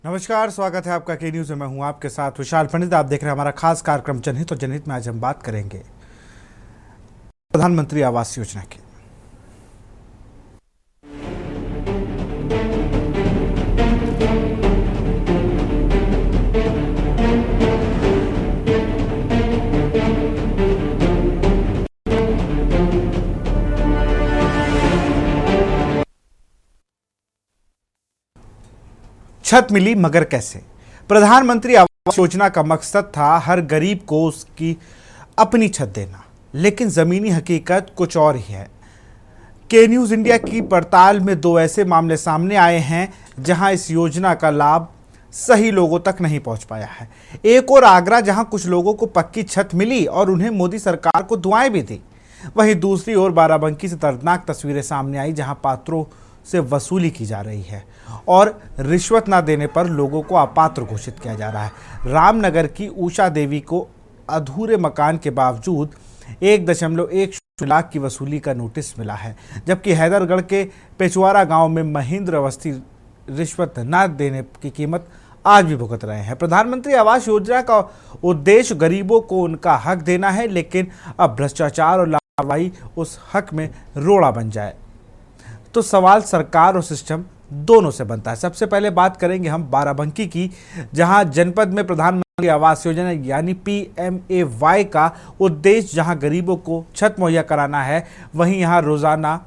नमस्कार, स्वागत है आपका के न्यूज़ में। मैं हूं आपके साथ विशाल पंडित। आप देख रहे हैं हमारा खास कार्यक्रम जनहित। और जनहित में आज हम बात करेंगे प्रधानमंत्री आवास योजना की। छत मिली मगर कैसे? प्रधानमंत्री आवास योजना का मकसद था हर गरीब को उसकी अपनी छत देना, लेकिन जमीनी हकीकत कुछ और ही है। के न्यूज़ इंडिया की पड़ताल में दो ऐसे मामले सामने आए हैं जहां इस योजना का लाभ सही लोगों तक नहीं पहुंच पाया है। एक और आगरा, जहां कुछ लोगों को पक्की छत मिली और उन्हें मोदी सरकार को दुआएं भी दी। वहीं दूसरी ओर बाराबंकी से दर्दनाक तस्वीरें सामने आई, जहां पात्रों से वसूली की जा रही है और रिश्वत ना देने पर लोगों को अपात्र घोषित किया जा रहा है। रामनगर की उषा देवी को अधूरे मकान के बावजूद 1.1 लाख की वसूली का नोटिस मिला है, जबकि हैदरगढ़ के पेचवारा गांव में महेंद्र अवस्थी रिश्वत न देने की कीमत आज भी भुगत रहे हैं। प्रधानमंत्री आवास योजना का उद्देश्य गरीबों को उनका हक देना है, लेकिन अब भ्रष्टाचार और लापरवाही उस हक में रोड़ा बन जाए तो सवाल सरकार और सिस्टम दोनों से बनता है। सबसे पहले बात करेंगे हम बाराबंकी की, जहां जनपद में प्रधानमंत्री आवास योजना यानी PMAY का उद्देश्य जहां गरीबों को छत मुहैया कराना है, वहीं यहां रोजाना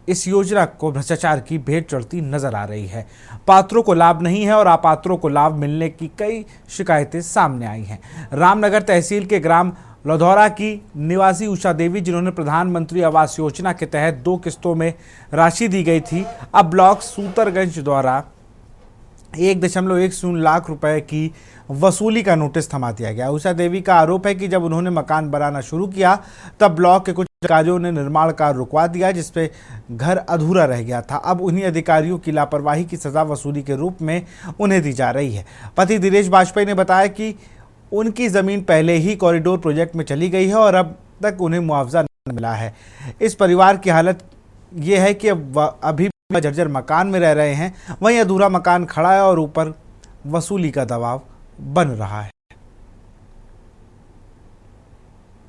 इस योजना को भ्रष्टाचार की भेंट चढ़ती नजर आ रही है। पात्रों को लाभ नहीं है और अपात्रों को लाभ मिलने की कई शिकायतें सामने आई हैं। रामनगर तहसील के ग्राम लौधौरा की निवासी उषा देवी, जिन्होंने प्रधानमंत्री आवास योजना के तहत 2 किस्तों में राशि दी गई थी, अब ब्लॉक सूतरगंज द्वारा 1.10 लाख रुपए की वसूली का नोटिस थमा दिया गया। उषा देवी का आरोप है कि जब उन्होंने मकान बनाना शुरू किया तब ब्लॉक के कुछ अधिकारियों ने निर्माण कार्य रुकवा दिया, जिसपे घर अधूरा रह गया था। अब उन्हीं अधिकारियों की लापरवाही की सजा वसूली के रूप में उन्हें दी जा रही है। पति दिनेश बाजपेयी ने बताया कि उनकी ज़मीन पहले ही कॉरिडोर प्रोजेक्ट में चली गई है और अब तक उन्हें मुआवजा नहीं मिला है। इस परिवार की हालत ये है कि अभी जर्जर मकान में रह रहे हैं, वहीं अधूरा मकान खड़ा है और ऊपर वसूली का दबाव बन रहा है।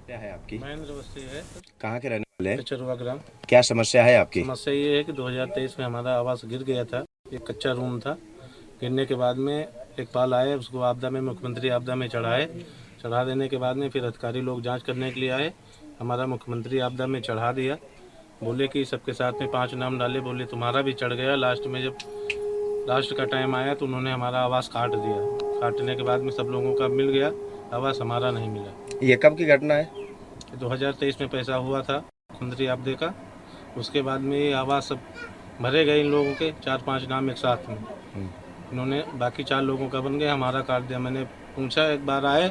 क्या है आपकी? महेंद्र अवस्थी है। कहाँ के रहने वाले हैं? चरुआ ग्राम। क्या समस्या है आपकी? समस्या ये है कि 2023 में हमारा आवास गिर गया था। एक कच्चा रूम था। गिरने के बाद में एक पाल आए, उसको आपदा में मुख्यमंत्री आपदा में चढ़ा देने के बाद में फिर अधिकारी लोग जांच करने के लिए आए। हमारा मुख्यमंत्री आपदा में चढ़ा दिया। बोले कि सबके साथ में 5 नाम डाले, बोले तुम्हारा भी चढ़ गया। लास्ट में जब लास्ट का टाइम आया तो उन्होंने हमारा आवास काट दिया। काटने के बाद में सब लोगों का मिल गया, आवास हमारा नहीं मिला। ये कब की घटना है? 2023 में पैसा हुआ था मुख्यमंत्री आपदे का। उसके बाद में ये आवास सब भरे गए इन लोगों के 4-5 नाम एक साथ में। इन्होंने बाकी 4 लोगों का बन गया, हमारा काट दिया। मैंने पूछा, एक बार आए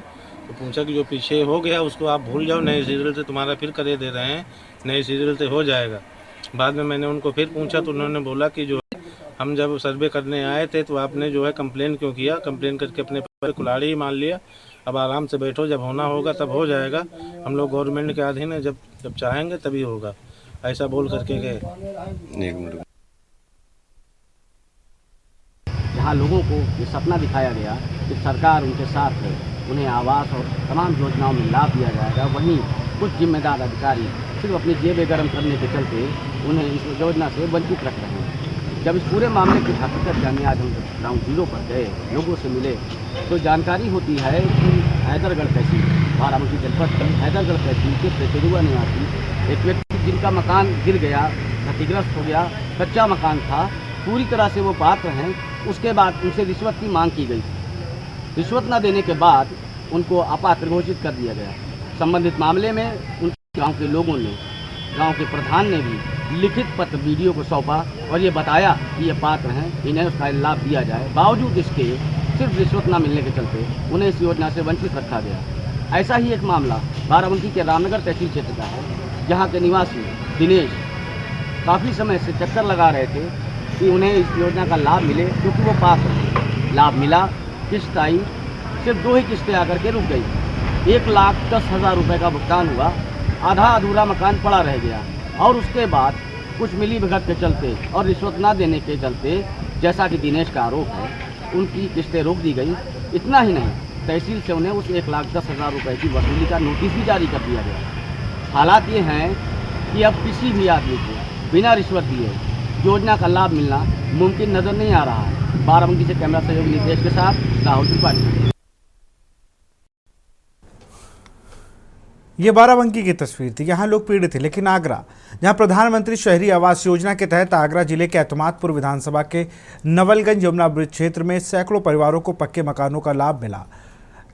तो पूछा कि जो पीछे हो गया उसको आप भूल जाओ, नए सीरियल से तुम्हारा फिर करे दे रहे हैं, नए सीरियल से हो जाएगा। बाद में मैंने उनको फिर पूछा तो उन्होंने बोला कि जो हम जब सर्वे करने आए थे तो आपने जो है कंप्लेन क्यों किया? कंप्लेन करके अपने पर कुल्हाड़ी ही मान लिया। अब आराम से बैठो, जब होना होगा तब हो जाएगा। हम लोग गवर्नमेंट के अधीन है, जब चाहेंगे तभी होगा, ऐसा बोल करके गए। जहाँ लोगों को ये सपना दिखाया गया कि सरकार उनके साथ है, उन्हें आवास और तमाम योजनाओं में लाभ दिया जाएगा, वहीं कुछ जिम्मेदार अधिकारी सिर्फ अपनी जेबें गर्म करने के चलते उन्हें इस योजना से वंचित रख रहे हैं। जब इस पूरे मामले की हकीकत जाने आज हम ग्राउंड जीरो पर गए, लोगों से मिले, तो जानकारी होती है कि हैदरगढ़ तहसील, बाराबंकी जनपद की हैदरगढ़ तहसील के पेचरुआ निवासी एक व्यक्ति जिनका मकान गिर गया, क्षतिग्रस्त हो गया, कच्चा मकान था, पूरी तरह से वो पात्र हैं। उसके बाद उनसे रिश्वत की मांग की गई। रिश्वत न देने के बाद उनको अपात्र घोषित कर दिया गया। संबंधित मामले में उनके गांव के लोगों ने, गांव के प्रधान ने भी लिखित पत्र वीडियो को सौंपा और ये बताया कि ये पात्र हैं, इन्हें उसका लाभ दिया जाए। बावजूद इसके सिर्फ रिश्वत न मिलने के चलते उन्हें इस योजना से वंचित रखा गया। ऐसा ही एक मामला बाराबंकी के रामनगर तहसील क्षेत्र का है, जहाँ के निवासी दिनेश काफ़ी समय से चक्कर लगा रहे थे कि उन्हें इस योजना का लाभ मिले, क्योंकि वो पात्र हैं। लाभ मिला, किस्त आई, सिर्फ 2 ही किस्तें आकर के रुक गई। 1,10,000 रुपये का भुगतान हुआ, आधा अधूरा मकान पड़ा रह गया और उसके बाद कुछ मिली भगत के चलते और रिश्वत ना देने के चलते, जैसा कि दिनेश का आरोप है, उनकी किस्तें रोक दी गई। इतना ही नहीं, तहसील से उन्हें उस 1,10,000 रुपये की वसूली का नोटिस भी जारी कर दिया गया। हालात ये हैं कि अब किसी भी आदमी को बिना रिश्वत दिए योजना का लाभ मिलना मुमकिन नज़र नहीं आ रहा है। बाराबंकी से कैमरा सहयोगी नितेश के साथ राहुल त्रिपाठी। ये बाराबंकी की तस्वीर थी। यहाँ लोग पीड़ित थे, लेकिन आगरा, जहाँ प्रधानमंत्री शहरी आवास योजना के तहत आगरा जिले के एतमादपुर विधानसभा के नवलगंज यमुना ब्रिज क्षेत्र में सैकड़ों परिवारों को पक्के मकानों का लाभ मिला।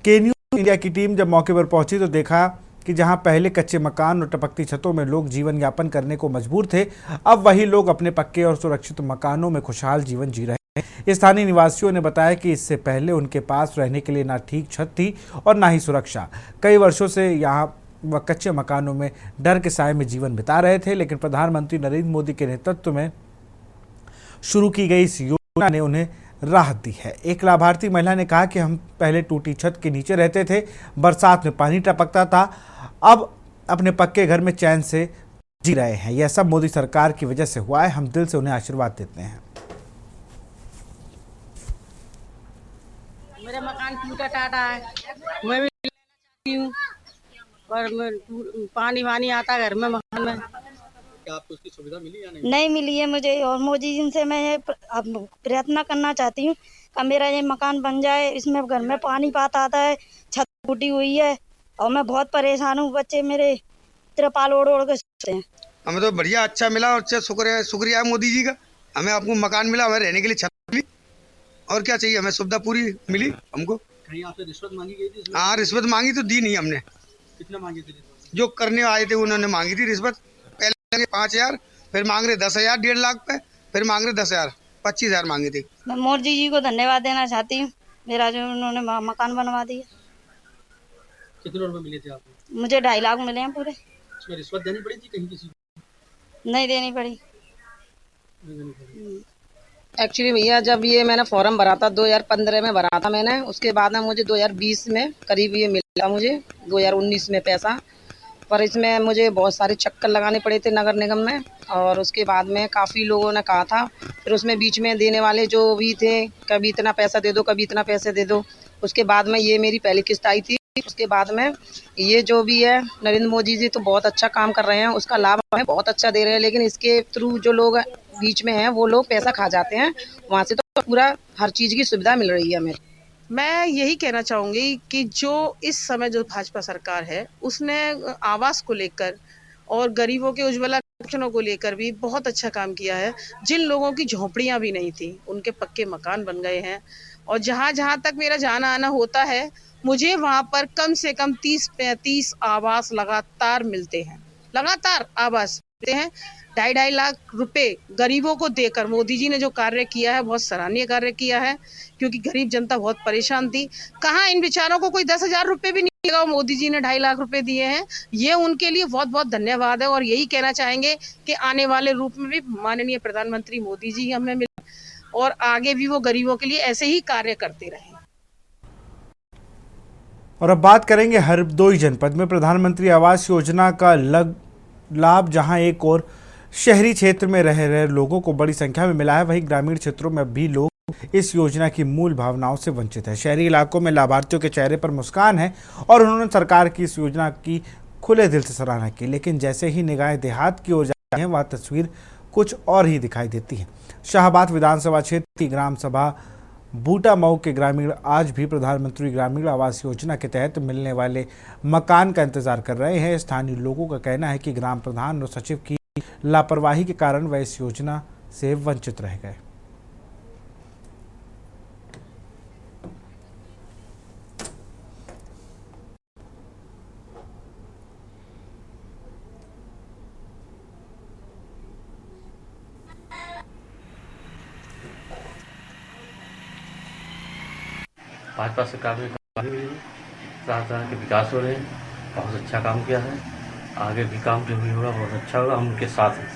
केन्यू इंडिया की टीम जब मौके पर पहुंची तो देखा कि जहां पहले कच्चे मकान और टपकती छतों में लोग जीवन यापन करने को मजबूर थे, अब वही लोग अपने पक्के और सुरक्षित मकानों में खुशहाल जीवन जी रहे हैं। स्थानीय निवासियों ने बताया कि इससे पहले उनके पास रहने के लिए ना ठीक छत थी और ना ही सुरक्षा। कई वर्षों से यहाँ वह कच्चे मकानों में डर के साए में जीवन बिता रहे थे, लेकिन प्रधानमंत्री नरेंद्र मोदी के नेतृत्व में शुरू की गई इस योजना ने उन्हें राहत दी है। एक लाभार्थी महिला ने कहा कि हम पहले टूटी छत के नीचे रहते थे, बरसात में पानी टपकता था, अब अपने पक्के घर में चैन से जी रहे हैं। यह सब मोदी सरकार की वजह से हुआ है। हम दिल से उन्हें आशीर्वाद देते हैं। मेरा मकान टूटा टाटा है, मैं भी लेना हूँ, पर पानी वानी आता घर में मकान में। क्या आपको उसकी सुविधा मिली या नहीं? नहीं मिली है मुझे, और मोदी जी से मैं ये अब प्रयत्न करना चाहती हूँ कि मेरा ये मकान बन जाए। इसमें घर में पानी पात आता है, छत टूटी हुई है और मैं बहुत परेशान हूँ। बच्चे मेरे तिरपाल ओढ़ ओढ़ के सोते हैं। हमें तो बढ़िया अच्छा मिला और अच्छा शुक्रिया है मोदी जी का। हमें आपको मकान मिला, हमें रहने के लिए छत मिली, और क्या चाहिए, हमें सुविधा पूरी मिली। हमको कहीं आपसे रिश्वत मांगी गई थी? हाँ, रिश्वत मांगी तो दी नहीं हमने। कितना मांगी थी रिश्वत? जो करने आए थे उन्होंने मांगी थी रिश्वत। पहले 5,000, फिर मांग रहे 10,000, 1.5 लाख पे, फिर मांग रहे 10,000, 25,000 मांगी थी। मैं मोदी जी को धन्यवाद देना चाहती हूँ, मेरा जो उन्होंने मकान बनवा दिया। कितने रुपए मिले थे आपको? मुझे 2.5 लाख मिले हैं पूरे। इसमें रिश्वत देनी पड़ी थी कहीं किसी को? नहीं देनी पड़ी। एक्चुअली भैया, जब ये मैंने फॉर्म भरा था 2015 में भरा था मैंने, उसके बाद में मुझे 2020 में करीब ये मिला, मुझे 2019 में पैसा। पर इसमें मुझे बहुत सारे चक्कर लगाने पड़े थे नगर निगम में, और उसके बाद में काफ़ी लोगों ने कहा था। फिर उसमें बीच में देने वाले जो भी थे, कभी इतना पैसा दे दो, कभी इतना पैसे दे दो। उसके बाद में ये मेरी पहली किस्त आई थी। उसके बाद में ये जो भी है, नरेंद्र मोदी जी तो बहुत अच्छा काम कर रहे हैं, उसका लाभ हमें बहुत अच्छा दे रहे हैं, लेकिन इसके थ्रू जो लोग बीच में हैं वो लोग पैसा खा जाते हैं। वहाँ से तो पूरा हर चीज़ की सुविधा मिल रही है हमें। मैं यही कहना चाहूँगी कि जो इस समय जो भाजपा सरकार है, उसने आवास को लेकर और गरीबों के उज्ज्वला योजनाओं को लेकर भी बहुत अच्छा काम किया है। जिन लोगों की झोंपड़ियाँ भी नहीं थी, उनके पक्के मकान बन गए हैं। और जहाँ तक मेरा जाना आना होता है, मुझे वहाँ पर कम से कम 30-35 आवास लगातार मिलते हैं। लगातार आवास मिलते हैं। 2.5 लाख रुपए गरीबों को देकर मोदी जी ने जो कार्य किया है, बहुत सराहनीय कार्य किया है, क्योंकि गरीब जनता बहुत परेशान थी। कहाँ इन बेचारों को कोई 10,000 रुपए भी नहीं लगा, मोदी जी ने 2.5 लाख रुपए दिए हैं। ये उनके लिए बहुत बहुत धन्यवाद है। और यही कहना चाहेंगे कि आने वाले रूप में भी माननीय प्रधानमंत्री मोदी जी हमें मिले और आगे भी वो गरीबों के लिए ऐसे ही कार्य करते रहें। और अब बात करेंगे हरदोई जनपद में प्रधानमंत्री आवास योजना का लाभ जहां एक और शहरी क्षेत्र में रह रहे लोगों को बड़ी संख्या में मिला है, वहीं ग्रामीण क्षेत्रों में भी लोग इस योजना की मूल भावनाओं से वंचित है। शहरी इलाकों में लाभार्थियों के चेहरे पर मुस्कान है और उन्होंने सरकार की इस योजना की खुले दिल से सराहना की, लेकिन जैसे ही निगाहें देहात की ओर जाती हैं, वह तस्वीर कुछ और ही दिखाई देती है। शाहबाद विधानसभा क्षेत्र की ग्राम सभा बूटा मऊ के ग्रामीण आज भी प्रधानमंत्री ग्रामीण आवास योजना के तहत मिलने वाले मकान का इंतजार कर रहे हैं। स्थानीय लोगों का कहना है कि ग्राम प्रधान और सचिव की लापरवाही के कारण वह इस योजना से वंचित रह गए। भाजपा सरकार में काफ़ी तरह तरह के विकास हो रहे हैं, बहुत अच्छा काम किया है। आगे भी काम जो भी होगा बहुत अच्छा होगा, हम उनके साथ हैं।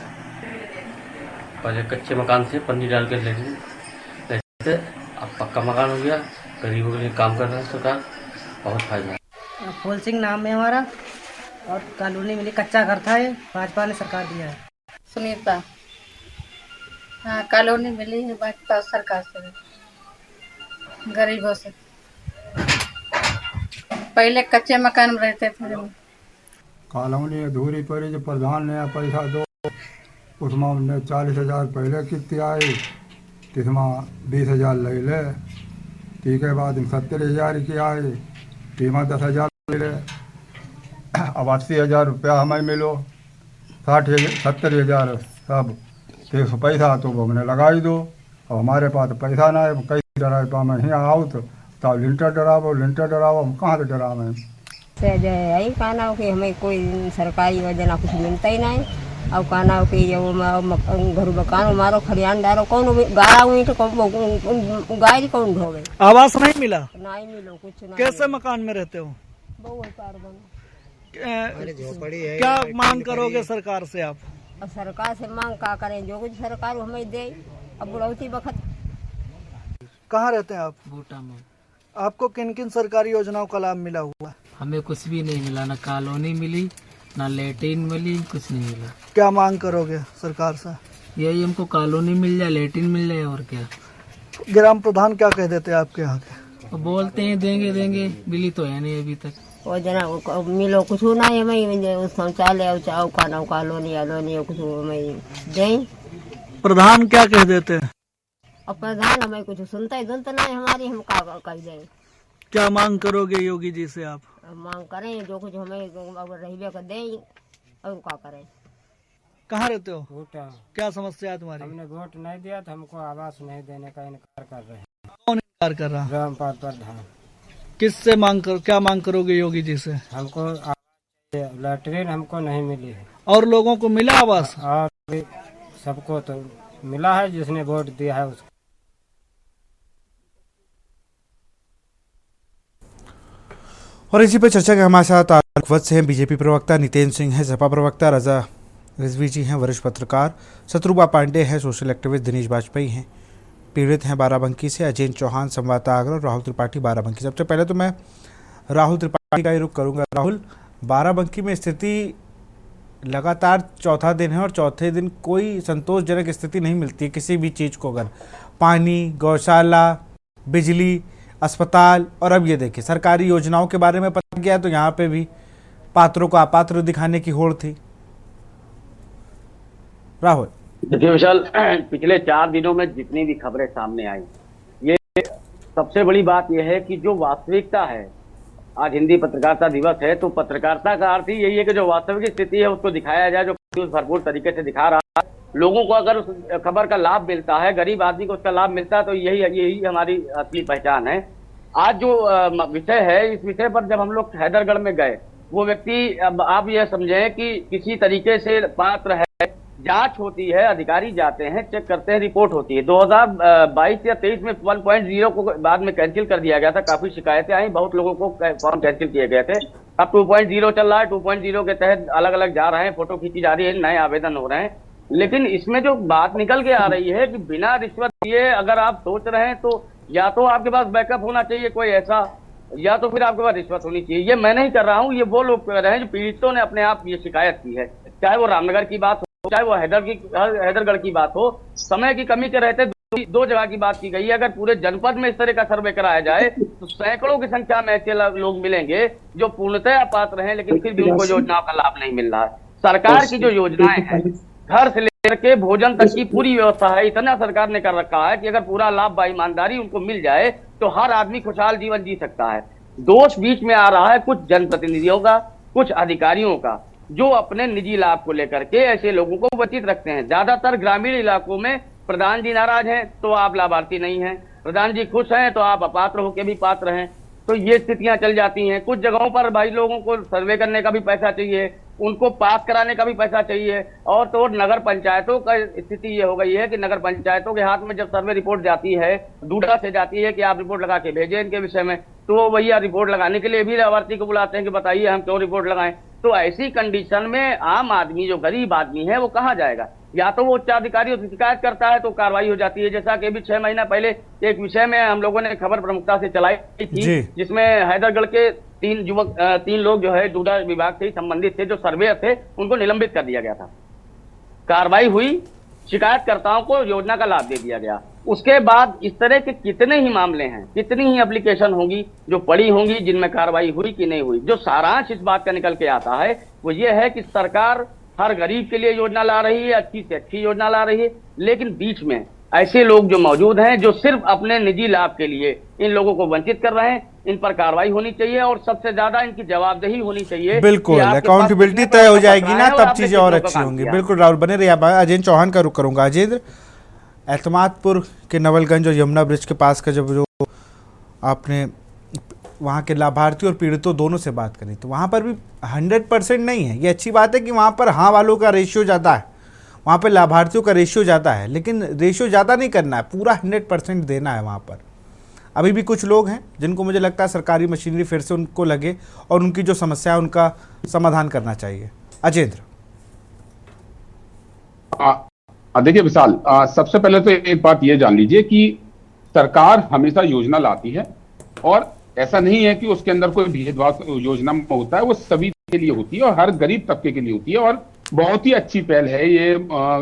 पहले कच्चे मकान थे, पन्नी डाल के लेते थे, अब पक्का मकान हो गया। गरीबों के लिए काम कर रहा है सरकार, बहुत फायदा है। फूल सिंह नाम है हमारा, और कॉलोनी मिली, कच्चा घर था, ये भाजपा ने सरकार दिया है। सुनीता, हाँ, कॉलोनी मिली है भाजपा सरकार से। गरीबों से। पहले कच्चे मकान में रहते थे लोग। कॉलोनी अधूरी पड़ी जो प्रधान ने पैसा दो उसमें हमने 40,000 पहले कितनी आई तिसमें 20,000 ले ले ठीक है बाद में 70,000 की आई तीमा 10,000 ले ले अब 80,000 रुपया हमें मिलो 70,000 सब तो पैसा तो वो हमने लगाई दो अब हमारे पास पैसा ना है कैसे डराए पा मैं यहाँ आओ तो लिंटर डरावो हम कहाँ से डरावे से जो है यही कहना हो कि हमें कोई सरकारी योजना कुछ मिलता ही नहीं। अब कहना हो कि ये घर मकान मारो खरियान डालो कौन गाड़ा हुई तो गाय कौन ढोगे। आवास नहीं मिला? नहीं मिलो कुछ नहीं। कैसे मकान में रहते हो? क्या मांग करोगे सरकार से आप? अब सरकार से मांग क्या करें जो कुछ सरकार हमें दे। अब बुढ़ौती वक्त। कहाँ रहते हैं आप? बूटा में। आपको किन किन सरकारी योजनाओं का लाभ मिला हुआ? हमें कुछ भी नहीं मिला, ना कॉलोनी मिली ना लेटिन मिली, कुछ नहीं मिला। क्या मांग करोगे सरकार से? यही हमको कॉलोनी मिल जाए, लेटिन मिल जाए और क्या। ग्राम प्रधान क्या कह देते हैं आपके यहाँ के? तो बोलते हैं देंगे मिली तो है नहीं अभी तक। वो जना मिलो कुछ ना हमें शौचालय चाहो खाना कॉलोनी आलोनी कुछ हमें दें। प्रधान क्या कह देते हैं? और प्रधान हमें कुछ सुनता ही सुनता नहीं हमारी हम क्या कर दें। क्या मांग करोगे योगी जी से आप? मांग करें जो कुछ हमें रहीबे कर दें और क्या करें। कहाँ रहते हो? बूटा। क्या समस्या है तुम्हारी? हमने वोट नहीं दिया तो हमको आवास नहीं देने का इनकार कर रहे हैं। कौन इनकार कर रहा? रामपाल प्रधान। किससे क्या मांग करोगे योगी जी से? हमको लैट्रिन हमको नहीं मिली है। और लोगों को मिला आवास? और सबको तो मिला है जिसने वोट दिया है उसको। और इसी पर चर्चा के हमारे साथ वक्त से हैं बीजेपी प्रवक्ता नितेन सिंह हैं, सपा प्रवक्ता रजा रिजवी जी हैं, वरिष्ठ पत्रकार शत्रुबा पांडे हैं, सोशल एक्टिविस्ट दिनेश वाजपेयी हैं, पीड़ित हैं बाराबंकी से अजय चौहान संवाददाता आगरा और राहुल त्रिपाठी बाराबंकी। सबसे पहले तो मैं राहुल त्रिपाठी का ही रुख करूंगा। राहुल, बाराबंकी में स्थिति लगातार चौथा दिन है और चौथे दिन कोई संतोषजनक स्थिति नहीं मिलती है किसी भी चीज़ को। अगर पानी, गौशाला, बिजली, अस्पताल और अब ये देखिए सरकारी योजनाओं के बारे में पता गया तो यहाँ पे भी पात्रों को अपात्र दिखाने की होड़ थी। राहुल देखिए विशाल, पिछले 4 दिनों में जितनी भी खबरें सामने आई, ये सबसे बड़ी बात यह है कि जो वास्तविकता है, आज हिंदी पत्रकारिता दिवस है तो पत्रकारिता का अर्थ ही यही है कि जो वास्तविक स्थिति है उसको दिखाया जाए, जो भरपूर तरीके से दिखा रहा है लोगों को। अगर उस खबर का लाभ मिलता है, गरीब आदमी को उसका लाभ मिलता है तो यही हमारी असली पहचान है। आज जो विषय है, इस विषय पर जब हम लोग हैदरगढ़ में गए, वो व्यक्ति, अब आप यह समझें कि किसी तरीके से पात्र है, जांच होती है, अधिकारी जाते हैं, चेक करते हैं, रिपोर्ट होती है। 2022 या 23 में 1.0 को बाद में कैंसिल कर दिया गया था। काफी शिकायतें आई, बहुत लोगों को फॉर्म कैंसिल किए गए थे। अब 2.0 चल रहा है। 2.0 के तहत अलग अलग जा रहे हैं, फोटो खींची जा रही है, नए आवेदन हो रहे हैं। लेकिन इसमें जो बात निकल के आ रही है कि बिना रिश्वत दिए अगर आप सोच रहे हैं तो या तो आपके पास बैकअप होना चाहिए कोई ऐसा, या तो फिर आपके पास रिश्वत होनी चाहिए। ये मैं नहीं कर रहा हूँ, ये वो लोग कर रहे हैं जो पीड़ितों ने अपने आप ये शिकायत की है। चाहे वो रामनगर की बात हो, चाहे वो हैदरगढ़ की बात हो। समय की कमी के रहते दो जगह की बात की गई है। अगर पूरे जनपद में इस तरह का सर्वे कराया जाए तो सैकड़ों की संख्या में ऐसे लोग मिलेंगे जो पूर्णतः अपात्र हैं, लेकिन फिर भी उनको योजनाओं का लाभ नहीं मिल रहा है। सरकार की जो योजनाएं हैं, घर से लेकर के भोजन तक की पूरी व्यवस्था है, इतना सरकार ने कर रखा है कि अगर पूरा लाभ बा ईमानदारी उनको मिल जाए तो हर आदमी खुशहाल जीवन जी सकता है। दोष बीच में आ रहा है कुछ जनप्रतिनिधियों का, कुछ अधिकारियों का, जो अपने निजी लाभ को लेकर के ऐसे लोगों को वंचित रखते हैं। ज्यादातर ग्रामीण इलाकों में प्रधान जी नाराज हैं तो आप लाभार्थी नहीं हैं, प्रधान जी खुश हैं तो आप अपात्र होकर भी पात्र हैं। तो ये स्थितियां चल जाती हैं। कुछ जगहों पर भाई लोगों को सर्वे करने का भी पैसा चाहिए, उनको पास कराने का भी पैसा चाहिए। और तो नगर पंचायतों का स्थिति ये हो गई है कि नगर पंचायतों के हाथ में जब सर्वे रिपोर्ट जाती है, डूडा से जाती है कि आप रिपोर्ट लगा के भेजें इनके विषय में, तो वो भैया रिपोर्ट लगाने के लिए भी लाभार्थी को बुलाते हैं कि बताइए हम क्यों रिपोर्ट लगाएं। तो ऐसी कंडीशन में आम आदमी, जो गरीब आदमी है, वो कहाँ जाएगा? या तो वो उच्चाधिकारी से शिकायत करता है तो कार्रवाई हो जाती है। जैसा कि अभी 6 महीना पहले एक विषय में हम लोगों ने खबर प्रमुखता से चलाई थी, जिसमें हैदरगढ़ के 3 लोग जो है डूडा विभाग से संबंधित थे, जो सर्वेयर थे, उनको निलंबित कर दिया गया था। कार्रवाई हुई, शिकायतकर्ताओं को योजना का लाभ दे दिया गया। उसके बाद इस तरह के कितने ही मामले हैं, कितनी ही एप्लीकेशन होंगी जो पड़ी होंगी, जिनमें कार्रवाई हुई कि नहीं हुई। जो सारांश इस बात का निकल के आता है वो ये है कि सरकार हर गरीब के लिए योजना ला रही है, अच्छी से अच्छी योजना ला रही है, लेकिन बीच में ऐसे लोग जो मौजूद हैं जो सिर्फ अपने निजी लाभ के लिए इन लोगों को वंचित कर रहे हैं, इन पर कार्रवाई होनी चाहिए और सबसे ज्यादा इनकी जवाबदेही होनी चाहिए। बिल्कुल, अकाउंटेबिलिटी तय हो जाएगी ना, तब चीजें और अच्छी होंगी। बिल्कुल राहुल, बने रहिए। अजेंद्र चौहान का रुख करूंगा। अजेंद्र, एतमादपुर के नवलगंज और यमुना ब्रिज के पास का जब जो आपने वहाँ के लाभार्थी और पीड़ितों दोनों से बात करी, तो वहाँ पर भी 100% नहीं है। ये अच्छी बात है कि वहाँ पर हाँ वालों का रेशियो ज़्यादा है, वहाँ पर लाभार्थियों का रेशियो ज़्यादा है, लेकिन रेशियो ज़्यादा नहीं करना है, पूरा 100% देना है। वहाँ पर अभी भी कुछ लोग हैं जिनको मुझे लगता है सरकारी मशीनरी फिर से उनको लगे और उनकी जो समस्या है उनका समाधान करना चाहिए। अजेंद्र, देखिए विशाल, सबसे पहले तो एक बात ये जान लीजिए कि सरकार हमेशा योजना लाती है और ऐसा नहीं है कि उसके अंदर कोई भेदभाव योजना होता है, वो सभी के लिए होती है और हर गरीब तबके के लिए होती है। और बहुत ही अच्छी पहल है ये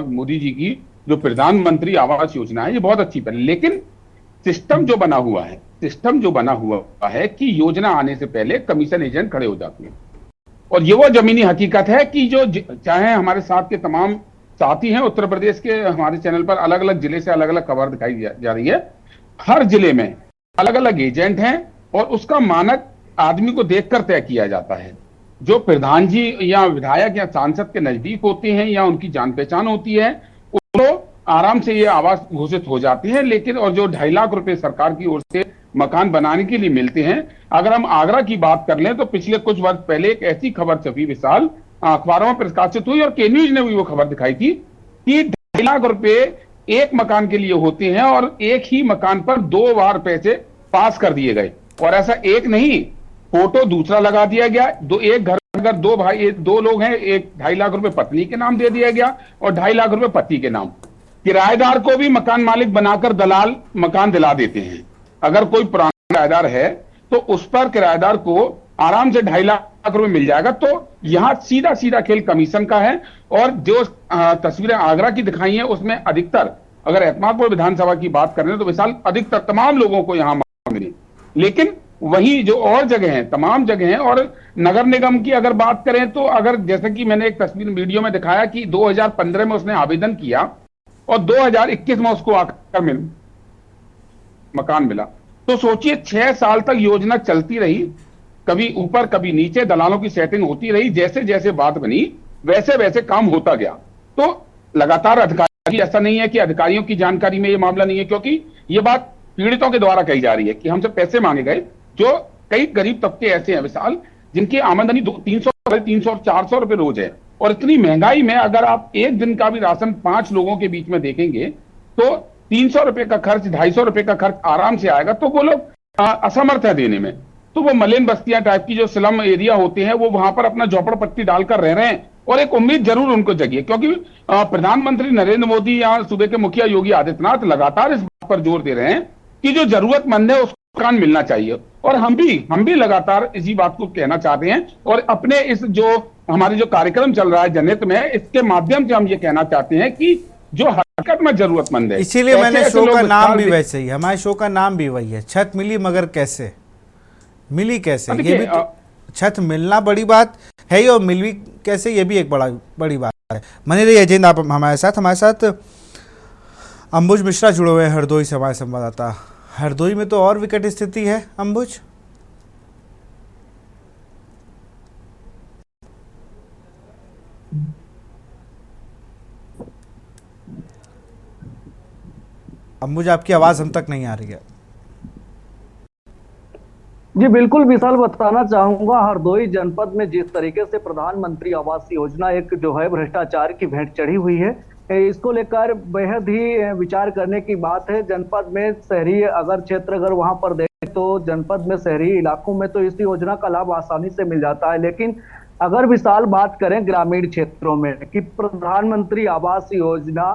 मोदी जी की जो प्रधानमंत्री आवास योजना है, ये बहुत अच्छी पहल। लेकिन सिस्टम जो बना हुआ है कि योजना आने से पहले कमीशन एजेंट खड़े हो जाते हैं और ये वो जमीनी हकीकत है कि जो चाहे हमारे साथ के तमाम साथी हैं उत्तर प्रदेश के, हमारे चैनल पर अलग अलग जिले से अलग अलग खबर दिखाई जा रही है। हर जिले में अलग अलग एजेंट हैं और उसका मानक आदमी को देखकर तय किया जाता है। जो प्रधान जी या विधायक या सांसद के नजदीक होते हैं या उनकी जान पहचान होती है, उनको आराम से ये आवास घोषित हो जाती है। लेकिन और जो 2.5 लाख रुपए सरकार की ओर से मकान बनाने के लिए मिलते हैं, अगर हम आगरा की बात कर लें तो पिछले कुछ वर्ष पहले एक ऐसी खबर छपी विशाल, अखबारों में प्रकाशित हुई और के न्यूज ने भी वो खबर दिखाई थी कि 2.5 लाख रुपए एक मकान के लिए होते हैं और एक ही मकान पर 2 बार पैसे पास कर दिए गए। और ऐसा एक नहीं, फोटो दूसरा लगा दिया गया। एक घर अगर 2 भाई 2 लोग हैं, एक 2.5 लाख रुपए पत्नी के नाम दे दिया गया और 2.5 लाख रुपए पति के नाम। किराएदार को भी मकान मालिक बनाकर दलाल मकान दिला देते हैं। अगर कोई पुराना किराएदार है तो उस पर किराएदार को आराम से 2.5 लाख रुपए मिल जाएगा। तो यहां सीधा सीधा खेल कमीशन का है। और जो तस्वीरें आगरा की दिखाई हैं उसमें अधिकतर, अगर एतमादपुर विधानसभा की बात कर रहे हैं तो विशाल अधिकतर तमाम लोगों को यहां मिली। लेकिन वही जो और जगह हैं, तमाम जगह हैं। और नगर निगम की अगर बात करें तो अगर जैसे कि मैंने एक तस्वीर वीडियो में दिखाया कि 2015 में उसने आवेदन किया और 2021 में उसको आकर मकान मिला। तो सोचिए 6 साल तक योजना चलती रही, कभी ऊपर कभी नीचे, दलालों की सेटिंग होती रही। जैसे जैसे बात बनी वैसे वैसे काम होता गया। तो लगातार अधिकारी, ऐसा नहीं है कि अधिकारियों की जानकारी में ये मामला नहीं है, क्योंकि ये बात पीड़ितों के द्वारा कही जा रही है कि हमसे पैसे मांगे गए। जो कई गरीब तबके ऐसे हैं विशाल जिनकी आमदनी 300 और 400 रुपए रोज है। और इतनी महंगाई में अगर आप एक दिन का भी राशन 5 लोगों के बीच में देखेंगे तो 300 रुपए का खर्च, 250 रुपए का खर्च आराम से आएगा। तो वो लोग असमर्थ है देने में। तो वो मलिन बस्तियां टाइप की जो स्लम एरिया होते हैं वो वहां पर अपना झोपड़पट्टी डालकर रह रहे हैं। और एक उम्मीद जरूर उनको जगी है, क्योंकि प्रधानमंत्री नरेंद्र मोदी या सूबे के मुखिया योगी आदित्यनाथ लगातार इस बात पर जोर दे रहे हैं कि जो जरूरतमंद है उसको मकान मिलना चाहिए। और हम भी लगातार इसी बात को कहना चाहते हैं और अपने इस जो हमारे जो कार्यक्रम चल रहा है जनहित में, इसके माध्यम से हम ये कहना चाहते हैं कि जो हकीकत में जरूरतमंद है, इसीलिए मैंने शो का नाम भी वैसे ही, हमारे शो का नाम भी वही है, छत मिली मगर कैसे मिली, कैसे। ये भी तो छत मिलना बड़ी बात है ही और मिली कैसे, ये भी एक बड़ी बात है। बने रहिए अजेंद्र आप हमारे साथ अंबुज मिश्रा जुड़े हुए हैं हरदोई से, हमारे संवाददाता। हरदोई में तो और विकट स्थिति है अंबुज। अंबुज आपकी आवाज हम तक नहीं आ रही है। जी बिल्कुल विशाल, बताना चाहूंगा हरदोई जनपद में जिस तरीके से प्रधानमंत्री आवास योजना एक जो है भ्रष्टाचार की भेंट चढ़ी हुई है, इसको लेकर बेहद ही विचार करने की बात है। जनपद में शहरी अगर क्षेत्र अगर वहां पर देखें तो जनपद में शहरी इलाकों में तो इस योजना का लाभ आसानी से मिल जाता है। लेकिन अगर विशाल बात करें ग्रामीण क्षेत्रों में कि प्रधानमंत्री आवास योजना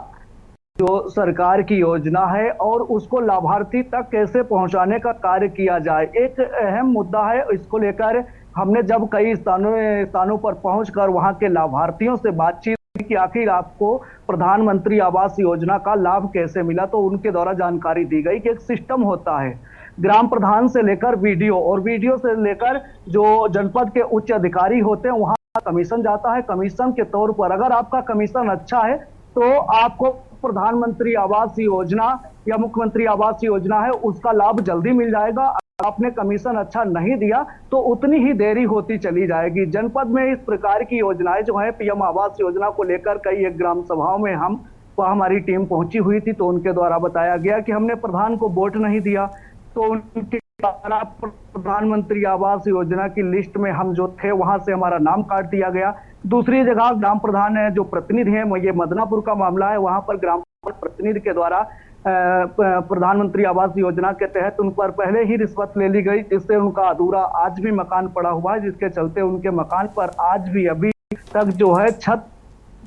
जो सरकार की योजना है और उसको लाभार्थी तक कैसे पहुंचाने का कार्य किया जाए, एक अहम मुद्दा है। इसको लेकर हमने जब कई स्थानों पर पहुंचकर वहां के लाभार्थियों से बातचीत कि आखिर आपको प्रधानमंत्री आवास योजना का लाभ कैसे मिला, तो उनके द्वारा जानकारी दी गई कि एक सिस्टम होता है, ग्राम प्रधान से लेकर वीडियो और वीडियो से लेकर जो जनपद के उच्च अधिकारी होते हैं वहां कमीशन जाता है। कमीशन के तौर पर अगर आपका कमीशन अच्छा है तो आपको प्रधानमंत्री आवास योजना या मुख्यमंत्री आवास योजना है उसका लाभ जल्दी मिल जाएगा। अगर आपने कमीशन अच्छा नहीं दिया तो उतनी ही देरी होती चली जाएगी। जनपद में इस प्रकार की योजनाएं जो है पीएम आवास योजना को लेकर कई एक ग्राम सभाओं में हमारी टीम पहुंची हुई थी, तो उनके द्वारा बताया गया कि हमने प्रधान को वोट नहीं दिया, तो उनके द्वारा प्रधानमंत्री आवास योजना की लिस्ट में हम जो थे वहां से हमारा नाम काट दिया गया। दूसरी जगह ग्राम प्रधान है जो प्रतिनिधि है, ये मदनापुर का मामला है, वहां पर ग्राम प्रतिनिधि के द्वारा प्रधानमंत्री आवास योजना के तहत उन पर पहले ही रिश्वत ले ली गई, जिससे उनका अधूरा आज भी मकान पड़ा हुआ है, जिसके चलते उनके मकान पर आज भी अभी तक जो है छत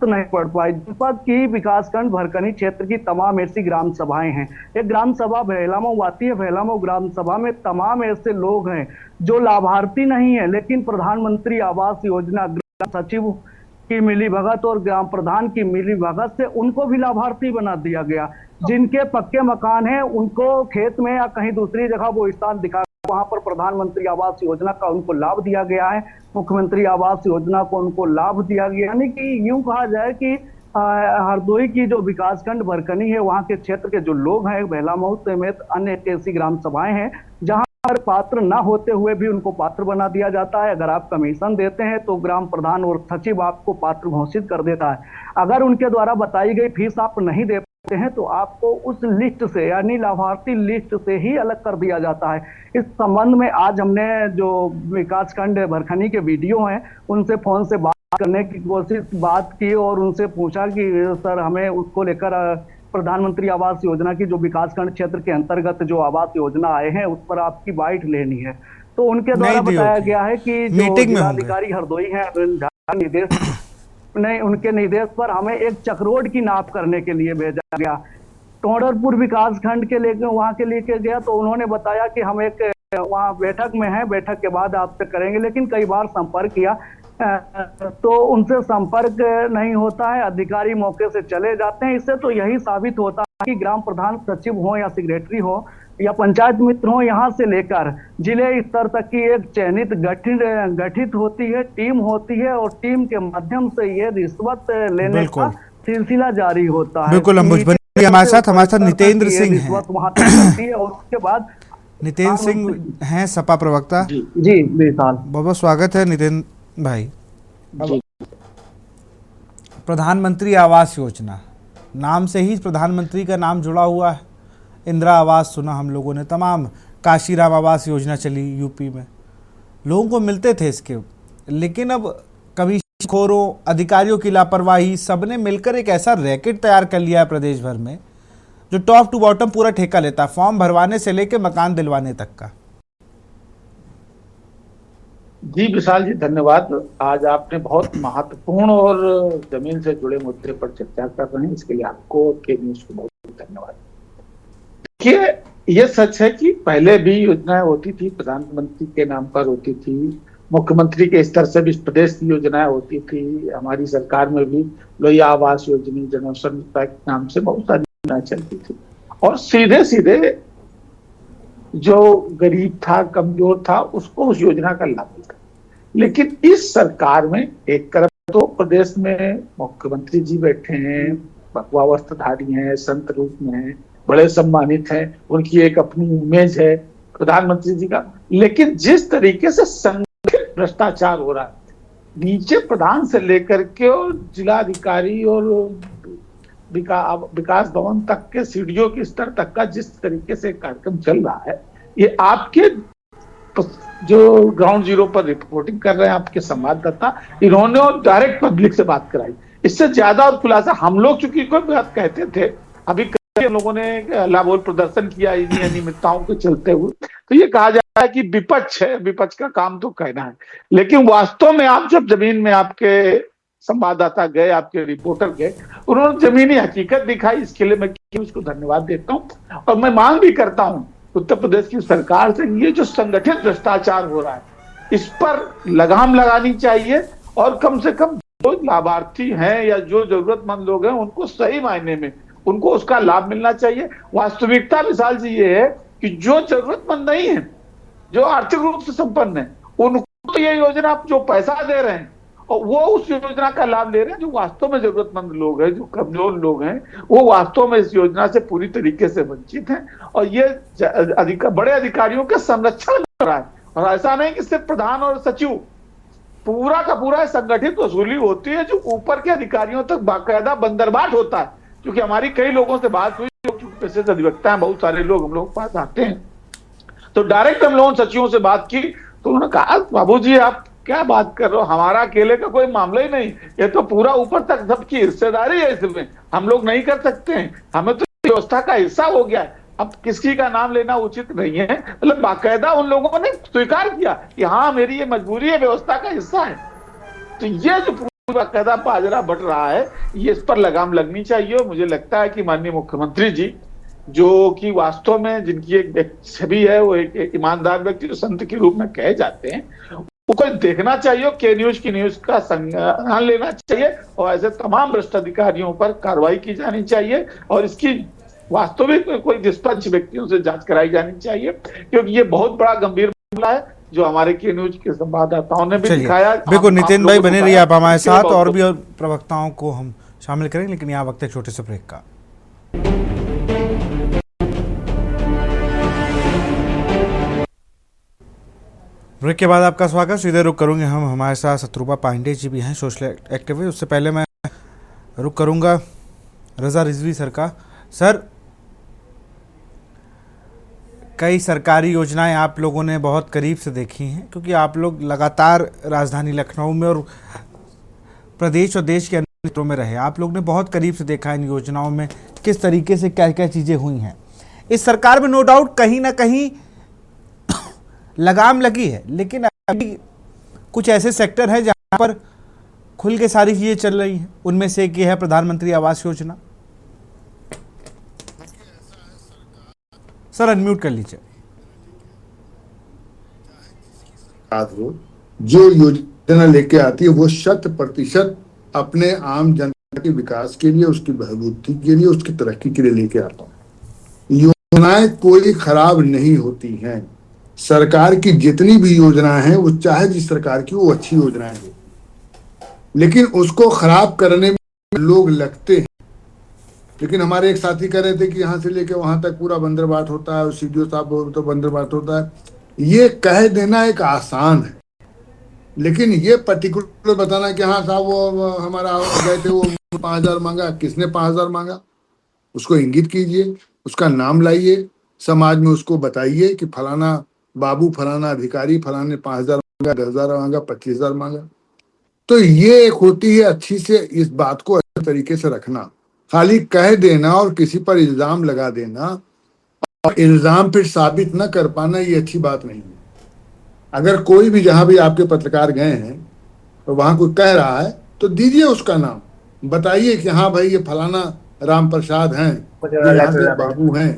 नहीं पड़ पाई। जनपद की विकासखंड भरकनी क्षेत्र की तमाम ऐसी ग्राम सभाएं हैं। एक ग्राम सभा भैलामऊ आती है, भैलामऊ ग्राम सभा में तमाम ऐसे लोग हैं जो लाभार्थी नहीं है, लेकिन प्रधानमंत्री आवास योजना ग्राम सचिव की मिली भगत और ग्राम प्रधान की मिली भगत से उनको भी लाभार्थी बना दिया गया। जिनके पक्के मकान हैं उनको खेत में या कहीं दूसरी जगह वो स्थान दिखा, वहां पर प्रधानमंत्री आवास योजना का उनको लाभ दिया गया है, मुख्यमंत्री आवास योजना को उनको लाभ दिया गया। यानी कि यूं कहा जाए कि हरदोई की जो विकासखंड भरकनी है वहां के क्षेत्र के जो लोग हैं, भैलामऊ समेत अन्य ऐसी ग्राम सभाएं हैं जहां पर पात्र ना होते हुए भी उनको पात्र बना दिया जाता है। अगर आप कमीशन देते हैं तो ग्राम प्रधान और सचिव आपको पात्र घोषित कर देता है। अगर उनके द्वारा बताई गई फीस आप नहीं दे पाते हैं तो आपको उस लिस्ट से यानी लाभार्थी लिस्ट से ही अलग कर दिया जाता है। इस संबंध में आज हमने जो विकासखंड भरखनी के वीडियो हैं उनसे फोन से बात करने की बात की और उनसे पूछा कि सर हमें उसको लेकर प्रधानमंत्री आवास योजना की जो विकासखंड क्षेत्र के अंतर्गत जो आवास योजना आए हैं उस पर आपकी बाइट लेनी है, तो उनके द्वारा बताया गया है कि जो जिलाधिकारी हरदोई हैं उनके निर्देश पर हमें एक चक्रोड की नाप करने के लिए भेजा गया। टोडरपुर विकासखंड के लेके वहां के लेके गया तो उन्होंने बताया कि हम एक वहां बैठक में हैं, बैठक के बाद आपसे करेंगे, लेकिन कई बार संपर्क किया तो उनसे संपर्क नहीं होता है, अधिकारी मौके से चले जाते हैं। इससे तो यही साबित होता है कि ग्राम प्रधान सचिव हो या सेक्रेटरी हो या पंचायत मित्र हो, यहाँ से लेकर जिले स्तर तक की एक चयनित गठित होती है, टीम होती है और टीम के माध्यम से ये रिश्वत लेने का सिलसिला जारी होता है। बिल्कुल हमारे साथ नितेंद्र सिंह हैं वहां तक चलती है और उसके बाद नितेंद्र सिंह हैं सपा प्रवक्ता। जी विशाल, बहुत स्वागत है नितेंद्र भाई। प्रधानमंत्री आवास योजना, नाम से ही प्रधानमंत्री का नाम जुड़ा हुआ है। इंदिरा आवास सुना हम लोगों ने, तमाम काशीराम आवास योजना चली यूपी में, लोगों को मिलते थे इसके, लेकिन अब कमीशनखोरों अधिकारियों की लापरवाही, सबने मिलकर एक ऐसा रैकेट तैयार कर लिया है प्रदेश भर में जो टॉप टू बॉटम पूरा ठेका लेता है, फॉर्म भरवाने से लेकर मकान दिलवाने तक का। जी विशाल जी धन्यवाद। आज आपने बहुत महत्वपूर्ण और जमीन से जुड़े मुद्दे पर चर्चा कर रहे हैं, इसके लिए आपको के न्यूज को बहुत बहुत धन्यवाद। देखिए ये सच है कि पहले भी योजनाएं होती थी, प्रधानमंत्री के नाम पर होती थी, मुख्यमंत्री के स्तर से भी प्रदेश की योजनाएं होती थी, हमारी सरकार में भी लोहिया आवास योजना, जनौषधि के नाम से बहुत सारी योजनाएं चलती थी और सीधे सीधे जो गरीब था, कमजोर था, उसको उस योजना का लाभ मिलता। लेकिन इस सरकार में एक तरफ तो प्रदेश में मुख्यमंत्री जी बैठे हैं, भगवा वस्त्रधारी हैं, संत रूप में हैं, बड़े सम्मानित हैं, उनकी एक अपनी इमेज है प्रधानमंत्री जी का, लेकिन जिस तरीके से संगठित भ्रष्टाचार हो रहा है नीचे प्रधान से लेकर के और जिलाधिकारी और विकास भवन तक के सीडीओ के स्तर तक का जिस तरीके से कार्यक्रम चल रहा है, ये आपके जो ग्राउंड जीरो पर रिपोर्टिंग कर रहे हैं आपके संवाददाता, इन्होंने और डायरेक्ट पब्लिक से बात कराई। इससे ज्यादा और खुलासा हम लोग चूंकि कोई बात कहते थे, अभी लोगों ने लाभोल प्रदर्शन किया इन्हीं अनियमितताओं के चलते हुए, तो ये कहा जाता है कि विपक्ष है, विपक्ष का काम तो कहना है, लेकिन वास्तव में आप जब जमीन में आपके संवाददाता गए, आपके रिपोर्टर गए, उन्होंने जमीनी हकीकत दिखाई। इसके लिए मैं उसको धन्यवाद देता हूं और मैं मांग भी करता हूं उत्तर प्रदेश की सरकार से, ये जो संगठित भ्रष्टाचार हो रहा है इस पर लगाम लगानी चाहिए और कम से कम जो लाभार्थी हैं या जो जरूरतमंद लोग हैं उनको सही मायने में उनको उसका लाभ मिलना चाहिए। वास्तविकता विशाल जी ये है कि जो जरूरतमंद नहीं है, जो आर्थिक रूप से संपन्न है, उनको तो ये योजना जो पैसा दे रहे हैं और वो उस योजना का लाभ ले रहे हैं। जो वास्तव में जरूरतमंद लोग हैं, जो कमजोर लोग हैं, वो वास्तव में इस योजना से पूरी तरीके से वंचित हैं और ये बड़े अधिकारियों के संरक्षण कर रहा है। और ऐसा नहीं कि सिर्फ प्रधान और सचिव, पूरा का पूरा संगठित वसूली होती है जो ऊपर के अधिकारियों तक बाकायदा बंदरबाट होता है। क्योंकि हमारी कई लोगों से बात हुई, पेशे से अधिवक्ता हैं, बहुत सारे लोग हम लोग के पास आते हैं, तो डायरेक्ट हम लोगों सचिवों से बात की तो उन्होंने कहा बाबूजी आप क्या बात कर रहे हो, हमारा अकेले का कोई मामला ही नहीं, ये तो पूरा ऊपर तक सबकी हिस्सेदारी है, इसमें हम लोग नहीं कर सकते हैं, हमें तो व्यवस्था का हिस्सा हो गया है। अब किसी का नाम लेना उचित नहीं है, मतलब बाकायदा उन लोगों ने स्वीकार किया कि हाँ मेरी ये मजबूरी है, व्यवस्था का हिस्सा है। तो ये जो बाकायदा बाजरा बट रहा है, ये इस पर लगाम लगनी चाहिए। और मुझे लगता है कि माननीय मुख्यमंत्री जी, जो कि वास्तव में जिनकी एक छवि है, वो एक ईमानदार व्यक्ति जो संत के रूप में कहे जाते हैं, उनको देखना चाहिए, के न्यूज की न्यूज का संज्ञान लेना चाहिए और ऐसे तमाम भ्रष्ट अधिकारियों पर कार्रवाई की जानी चाहिए और इसकी वास्तविक कोई निष्पक्ष व्यक्तियों से जांच कराई जानी चाहिए, क्योंकि ये बहुत बड़ा गंभीर मामला है जो हमारे के न्यूज के संवाददाताओं ने भी दिखाया। बिल्कुल नितिन भाई बने रहिए आप हमारे साथ, और भी और प्रवक्ताओं को हम शामिल करेंगे, लेकिन यहाँ वक्त है छोटे से ब्रेक का। ब्रेक के बाद आपका स्वागत। सीधे रुक करूंगे हम, हमारे साथ शत्रुपा पांडे जी भी हैं, सोशल एक्टिविस्ट। उससे पहले मैं रुक करूंगा रजा रिजवी सर का। सर, कई सरकारी योजनाएं आप लोगों ने बहुत करीब से देखी हैं, क्योंकि आप लोग लगातार राजधानी लखनऊ में और प्रदेश और देश के अन्य क्षेत्रों में रहे। आप लोग ने बहुत करीब से देखा इन योजनाओं में किस तरीके से क्या क्या चीज़ें हुई हैं। इस सरकार में नो डाउट कहीं ना कहीं लगाम लगी है, लेकिन अभी कुछ ऐसे सेक्टर हैं जहां पर खुल के सारी चीज़ें चल रही हैं। उनमें से एक ये है प्रधानमंत्री आवास योजना। सर अनम्यूट कर लीजिए। जो योजना लेके आती है वो 100% अपने आम जनता के विकास के लिए, उसकी बहबूदी के लिए, उसकी तरक्की के लिए लेके आता है। योजनाएं कोई खराब नहीं होती हैं। सरकार की जितनी भी योजनाएं हैं, वो चाहे जिस सरकार की, वो अच्छी योजनाएं हैं, लेकिन उसको खराब करने में लोग लगते हैं। लेकिन हमारे एक साथी कह रहे थे कि यहाँ से लेके वहां तक पूरा बंदरबाट होता है, सीडीओ साहब तो बंदरबाट होता है। ये कह देना एक आसान है, लेकिन ये पर्टिकुलर बताना कि हाँ साहब वो हमारा गए थे, वो 5,000 मांगा, किसने 5,000 मांगा, उसको इंगित कीजिए, उसका नाम लाइए, समाज में उसको बताइए कि फलाना बाबू, फलाना अधिकारी, फलाने 5,000 मांगा, 10,000 मांगा, 25,000 मांगा। तो ये एक होती है अच्छी से इस बात को अच्छे तरीके से रखना। खाली कह देना और किसी पर इल्जाम लगा देना और इल्जाम फिर साबित न कर पाना, ये अच्छी बात नहीं है। अगर कोई भी, जहां भी आपके पत्रकार गए हैं तो वहां कोई कह रहा है तो दीजिए उसका नाम, बताइए कि हाँ भाई ये फलाना राम प्रसाद हैं, ये बाबू हैं,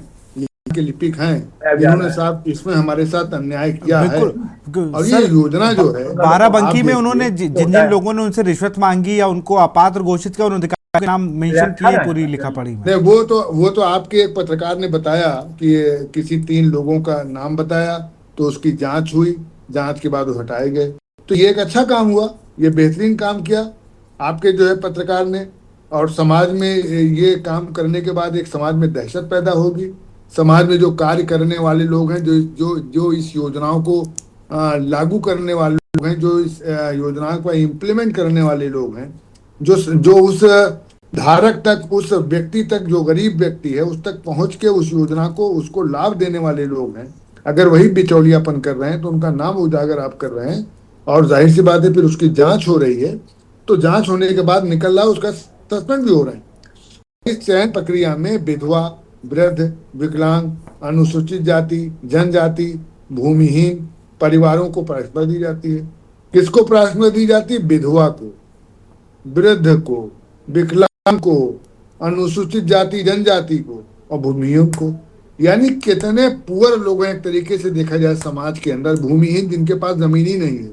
के लिपिक हैं, इन्होंने साहब इसमें हमारे साथ अन्याय किया है। और ये योजना जो है बाराबंकी में उन्होंने जिन लोगों ने उनसे रिश्वत मांगी या उनको अपात्र घोषित किया, उन्होंने के नाम मेंशन किए पूरी लिखा पढ़ी में। नहीं, वो तो आपके एक पत्रकार ने बताया कि किसी 3 लोगों का नाम बताया, तो उसकी जांच हुई, जांच के बाद वो हटाए गए। तो ये एक अच्छा काम हुआ, ये बेहतरीन काम किया आपके जो है पत्रकार ने। और समाज में ये काम करने के बाद एक समाज में दहशत पैदा होगी। समाज में जो कार्य करने वाले लोग हैं, जो इस योजनाओं को लागू करने वाले लोग हैं, जो इस योजनाओं को इम्प्लीमेंट करने वाले लोग हैं, जो उस धारक तक, उस व्यक्ति तक, जो गरीब व्यक्ति है उस तक पहुंच के उस योजना को, उसको लाभ देने वाले लोग हैं, अगर वही बिचौलियापन कर रहे हैं तो उनका नाम उजागर आप कर रहे हैं। और जाहिर सी बात है फिर उसकी जांच हो रही है, तो जांच होने के बाद निकल रहा है, उसका सस्पेंड भी हो रहा है। इस चयन प्रक्रिया में विधवा, वृद्ध, विकलांग, अनुसूचित जाति, जनजाति, भूमिहीन परिवारों को प्राथमिकता दी जाती है। किसको प्राथमिकता दी जाती है? विधवा को, वृद्ध को, विकलांग को, अनुसूचित जाति जनजाति को और भूमिहीन को। यानी कितने पुअर लोग हैं एक तरीके से देखा जाए समाज के अंदर, भूमिहीन जिनके पास जमीन ही नहीं है,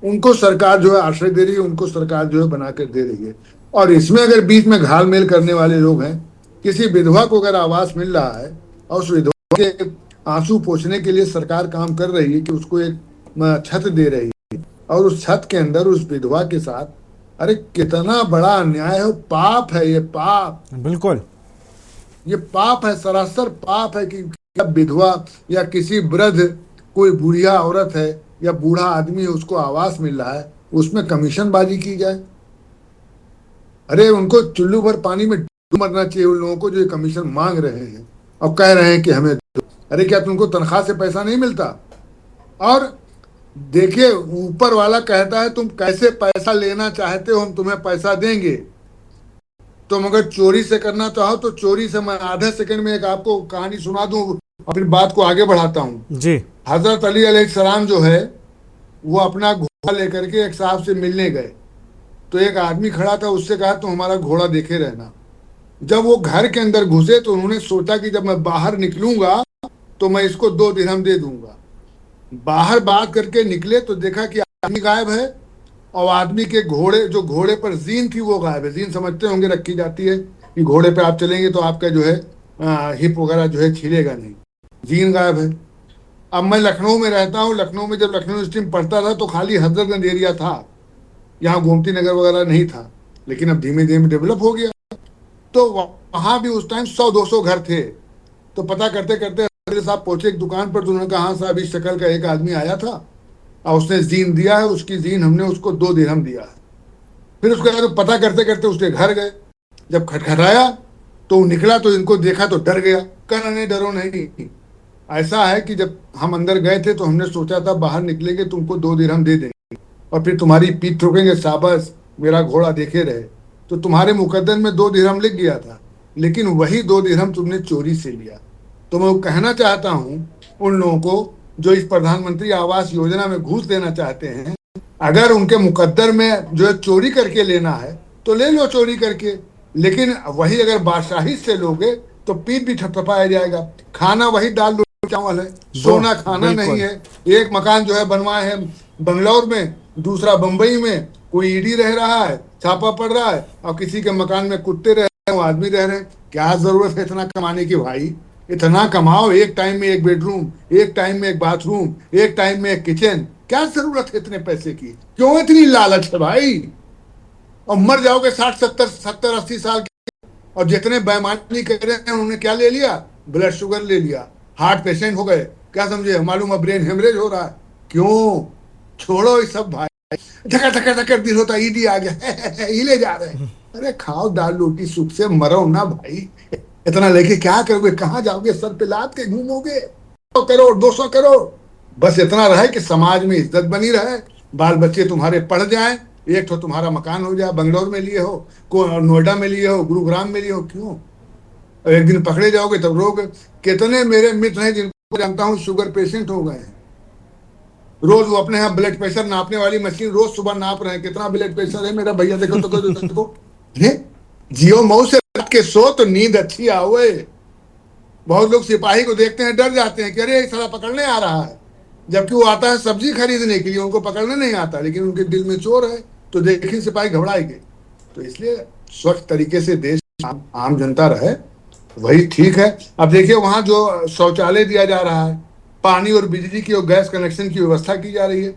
उनको सरकार जो है आश्रय दे रही है, उनको सरकार जो है बना कर दे रही है। और इसमें अगर बीच में घालमेल करने वाले लोग हैं, किसी विधवा को अगर आवास मिल रहा है और उस विधवा के आंसू पोंछने के लिए सरकार काम कर रही है कि उसको एक छत दे रही है, और उस छत के अंदर उस विधवा के साथ, अरे कितना बड़ा अन्याय है, पाप है ये, पाप, बिल्कुल ये पाप है, सरासर पाप है कि विधवा या किसी वृद्ध कोई बुढ़िया औरत है या बूढ़ा आदमी है, उसको आवास मिल रहा है, उसमें कमीशन बाजी की जाए। अरे उनको चुल्लू भर पानी में डूब मरना चाहिए उन लोगों को जो ये कमीशन मांग रहे हैं और कह रहे हैं कि हमें दो। अरे क्या तुमको तनख्वाह से पैसा नहीं मिलता? और देखिए, ऊपर वाला कहता है तुम कैसे पैसा लेना चाहते हो, हम तुम्हें पैसा देंगे। तुम अगर चोरी से करना चाहो तो चोरी से, मैं आधे सेकंड में एक आपको कहानी सुना दूं और फिर बात को आगे बढ़ाता हूं जी। हजरत अली अलैहिस्सलाम जो है वो अपना घोड़ा लेकर के एक साहब से मिलने गए, तो एक आदमी खड़ा था, उससे कहा तुम हमारा घोड़ा देखे रहना। जब वो घर के अंदर घुसे तो उन्होंने सोचा कि जब मैं बाहर निकलूंगा तो मैं इसको 2 दिरहम दे दूंगा। बाहर बात करके निकले तो देखा कि आदमी गायब है और आदमी के घोड़े, जो घोड़े पर जीन थी वो गायब है। जीन समझते होंगे, रखी जाती है कि घोड़े पे आप चलेंगे तो आपका जो है हिप वगैरह जो है छिलेगा नहीं। जीन गायब है। अब मैं लखनऊ में रहता हूँ, लखनऊ में जब लखनऊ स्ट्रीम पढ़ता था तो खाली हजरतगंज एरिया था, यहाँ गोमती नगर वगैरह नहीं था, लेकिन अब धीमे धीमे डेवलप हो गया। तो वहाँ भी उस टाइम 100-200 घर थे। तो पता करते करते साहब पहुंचे एक दुकान पर, तो उन्होंने कहा हाँ साहब इस शक्ल का एक आदमी आया था और उसने जीन दिया है, उसकी जीन हमने उसको 2 दिरहम दिया है। फिर उसके बाद पता करते करते उसके घर गए, जब खटखटाया तो निकला तो इनको देखा तो डर गया। कहना नहीं, डरो नहीं। ऐसा है कि जब हम अंदर गए थे तो हमने सोचा था बाहर निकलेंगे तुमको 2 दिरहम दे देंगे और फिर तुम्हारी पीठ ठोकेंगे, शाबाश मेरा घोड़ा देखे रहे। तो तुम्हारे मुकद्दर में 2 दिरहम लिख गया था, लेकिन वही 2 दिरहम तुमने चोरी से लिया। तो मैं कहना चाहता हूं उन लोगों को जो इस प्रधानमंत्री आवास योजना में घूस देना चाहते हैं, अगर उनके मुकद्दर में जो है चोरी करके लेना है तो ले लो चोरी करके, लेकिन वही अगर बादशाही से लोगे तो पीठ भी थपथपाया जाएगा। खाना वही दाल चावल है, सोना खाना नहीं है। एक मकान जो है बनवाए हैं बंगलौर में, दूसरा बंबई में, कोई ईडी रह रहा है, छापा पड़ रहा है, और किसी के मकान में कुत्ते रह रहे हैं, वो आदमी रह रहे हैं। क्या जरूरत है इतना कमाने की भाई? इतना कमाओ, एक टाइम में एक बेडरूम, एक टाइम में एक बाथरूम, एक टाइम में एक किचन। क्या जरूरत है इतने पैसे की? क्यों इतनी लालच है भाई? और मर जाओगे 60-70-80 साल के। और जितने बेईमानी कर रहे हैं उन्होंने क्या ले लिया? ब्लड शुगर ले लिया, हार्ट पेशेंट हो गए। क्या समझे? मालूम है ब्रेन हेमरेज हो रहा है। क्यों? छोड़ो ये सब भाई। धक्का धक्का धक्का दिल होता, ईडी आ गया, हिले जा रहे हैं। अरे खाओ दाल रोटी सुख से, मरो ना भाई। इतना लेके क्या करोगे? कहाँ जाओगे? सर पे लाद के घूमोगे? 100 करोड़ 200 करोड़, बस इतना रहे कि समाज में इज्जत बनी रहे, बाल बच्चे तुम्हारे पढ़ जाएं, एक तो तुम्हारा मकान हो जाए, बंगलौर में लिए हो, नोएडा में लिए हो, गुरुग्राम में लिए हो। क्यों? एक दिन पकड़े जाओगे तब रोग। कितने मेरे मित्र हैं जिनको जानता हूँ शुगर पेशेंट हो गए हैं। रोज वो अपने यहाँ ब्लड प्रेशर नापने वाली मशीन रोज सुबह नाप रहे हैं, कितना ब्लड प्रेशर है मेरा भैया, देखो तो जियो मऊ से रात के सो तो नींद अच्छी आवे। बहुत लोग सिपाही को देखते हैं डर जाते हैं कि अरे साला पकड़ने आ रहा है, जबकि वो आता है सब्जी खरीदने के लिए, उनको पकड़ने नहीं आता, लेकिन उनके दिल में चोर है तो देखिए सिपाही घबराएंगे। तो इसलिए स्वच्छ तरीके से देश आम जनता रहे, वही ठीक है। अब देखिए वहां जो शौचालय दिया जा रहा है, पानी और बिजली की और गैस कनेक्शन की व्यवस्था की जा रही है,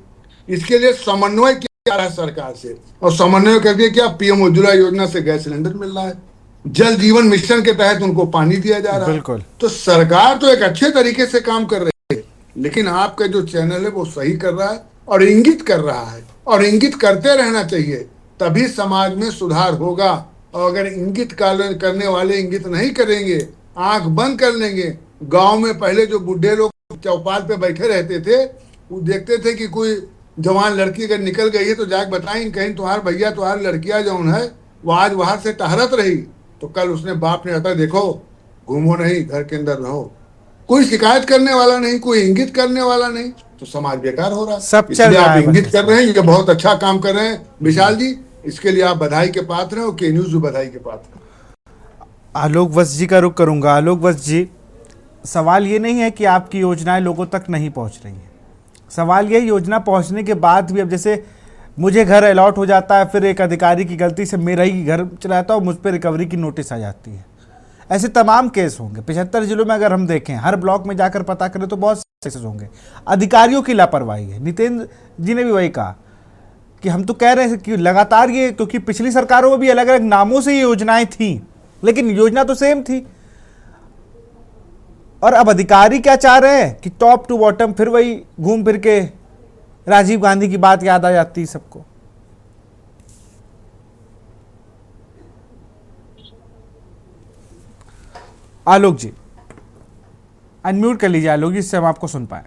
इसके लिए समन्वय किया जा रहा है सरकार से। और समन्वय करके क्या, पीएम उज्ज्वला योजना से गैस सिलेंडर मिल रहा है, जल जीवन मिशन के तहत उनको पानी दिया जा रहा है। तो सरकार तो एक अच्छे तरीके से काम कर रही है, लेकिन आपका जो चैनल है वो सही कर रहा है और इंगित कर रहा है, और इंगित करते रहना चाहिए, तभी समाज में सुधार होगा। और अगर इंगित करने वाले इंगित नहीं करेंगे, आंख बंद कर लेंगे। गांव में पहले जो बुढ़े लोग चौपाल पे बैठे रहते थे, वो देखते थे कि कोई जवान लड़की अगर निकल गई है तो जाके बताएं कहीं तुम्हारे भैया तुम्हारी लड़कियां जो है वो आज बाहर से टहरत रही, तो कल उसने बाप ने आता देखो घूमो नहीं, घर के अंदर रहो। कोई शिकायत करने वाला नहीं, कोई इंगित करने वाला नहीं, तो समाज बेकार हो रहा है। सब चल रहा आप है, इंगित कर रहे हैं, ये बहुत अच्छा काम कर रहे हैं विशाल जी, इसके लिए आप बधाई के पात्र हैं और के न्यूज भी बधाई के पात्र हैं। आलोक वत्स जी का रुख करूंगा। आलोक वत्स जी, सवाल ये नहीं है कि आपकी योजनाएं लोगों तक नहीं पहुंच रही हैं, सवाल यही, योजना पहुंचने के बाद भी अब जैसे मुझे घर अलॉट हो जाता है, फिर एक अधिकारी की गलती से मेरा ही घर चला जाता है और मुझ पर रिकवरी की नोटिस आ जाती है। ऐसे तमाम केस होंगे 75 जिलों में। अगर हम देखें हर ब्लॉक में जाकर पता करें तो बहुत केसेस होंगे। अधिकारियों की लापरवाही है। नितेंद्र जी ने भी वही कहा कि हम तो कह रहे हैं कि लगातार ये, क्योंकि पिछली सरकारों में भी अलग अलग नामों से ये योजनाएं थी, लेकिन योजना तो सेम थी। और अब अधिकारी क्या चाह रहे हैं कि टॉप टू बॉटम, फिर वही घूम फिर के राजीव गांधी की बात याद आ जाती है सबको। आलोक जी अनम्यूट कर लीजिए, आलोक जी, इससे हम आपको सुन पाए।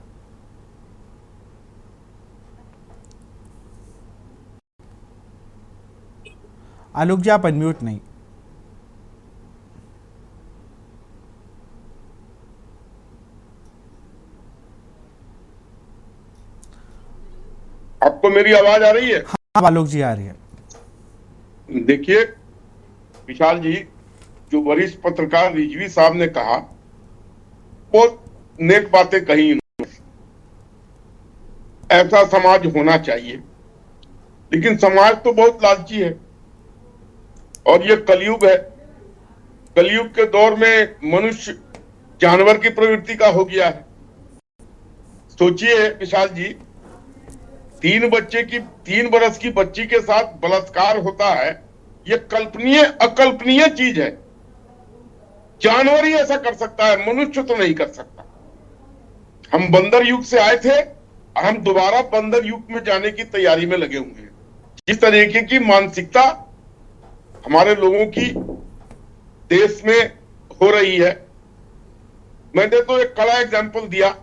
आलोक जी आप अनम्यूट नहीं। आपको मेरी आवाज आ रही है? हाँ आलोक जी आ रही है। देखिए विशाल जी, जो वरिष्ठ पत्रकार रिजवी साहब ने कहा वो नेक बातें कही इन्होंने। ऐसा समाज होना चाहिए, लेकिन समाज तो बहुत लालची है और ये कलयुग है। कलयुग के दौर में मनुष्य जानवर की प्रवृत्ति का हो गया है। सोचिए विशाल जी, 3 बरस की बच्ची के साथ बलात्कार होता है, ये कल्पनीय अकल्पनीय चीज है। जानवर ही ऐसा कर सकता है, मनुष्य तो नहीं कर सकता। हम बंदर युग से आए थे, हम दोबारा बंदर युग में जाने की तैयारी में लगे हुए हैं। जिस तरीके की मानसिकता हमारे लोगों की देश में हो रही है, मैंने तो एक कड़ा एग्जाम्पल दिया,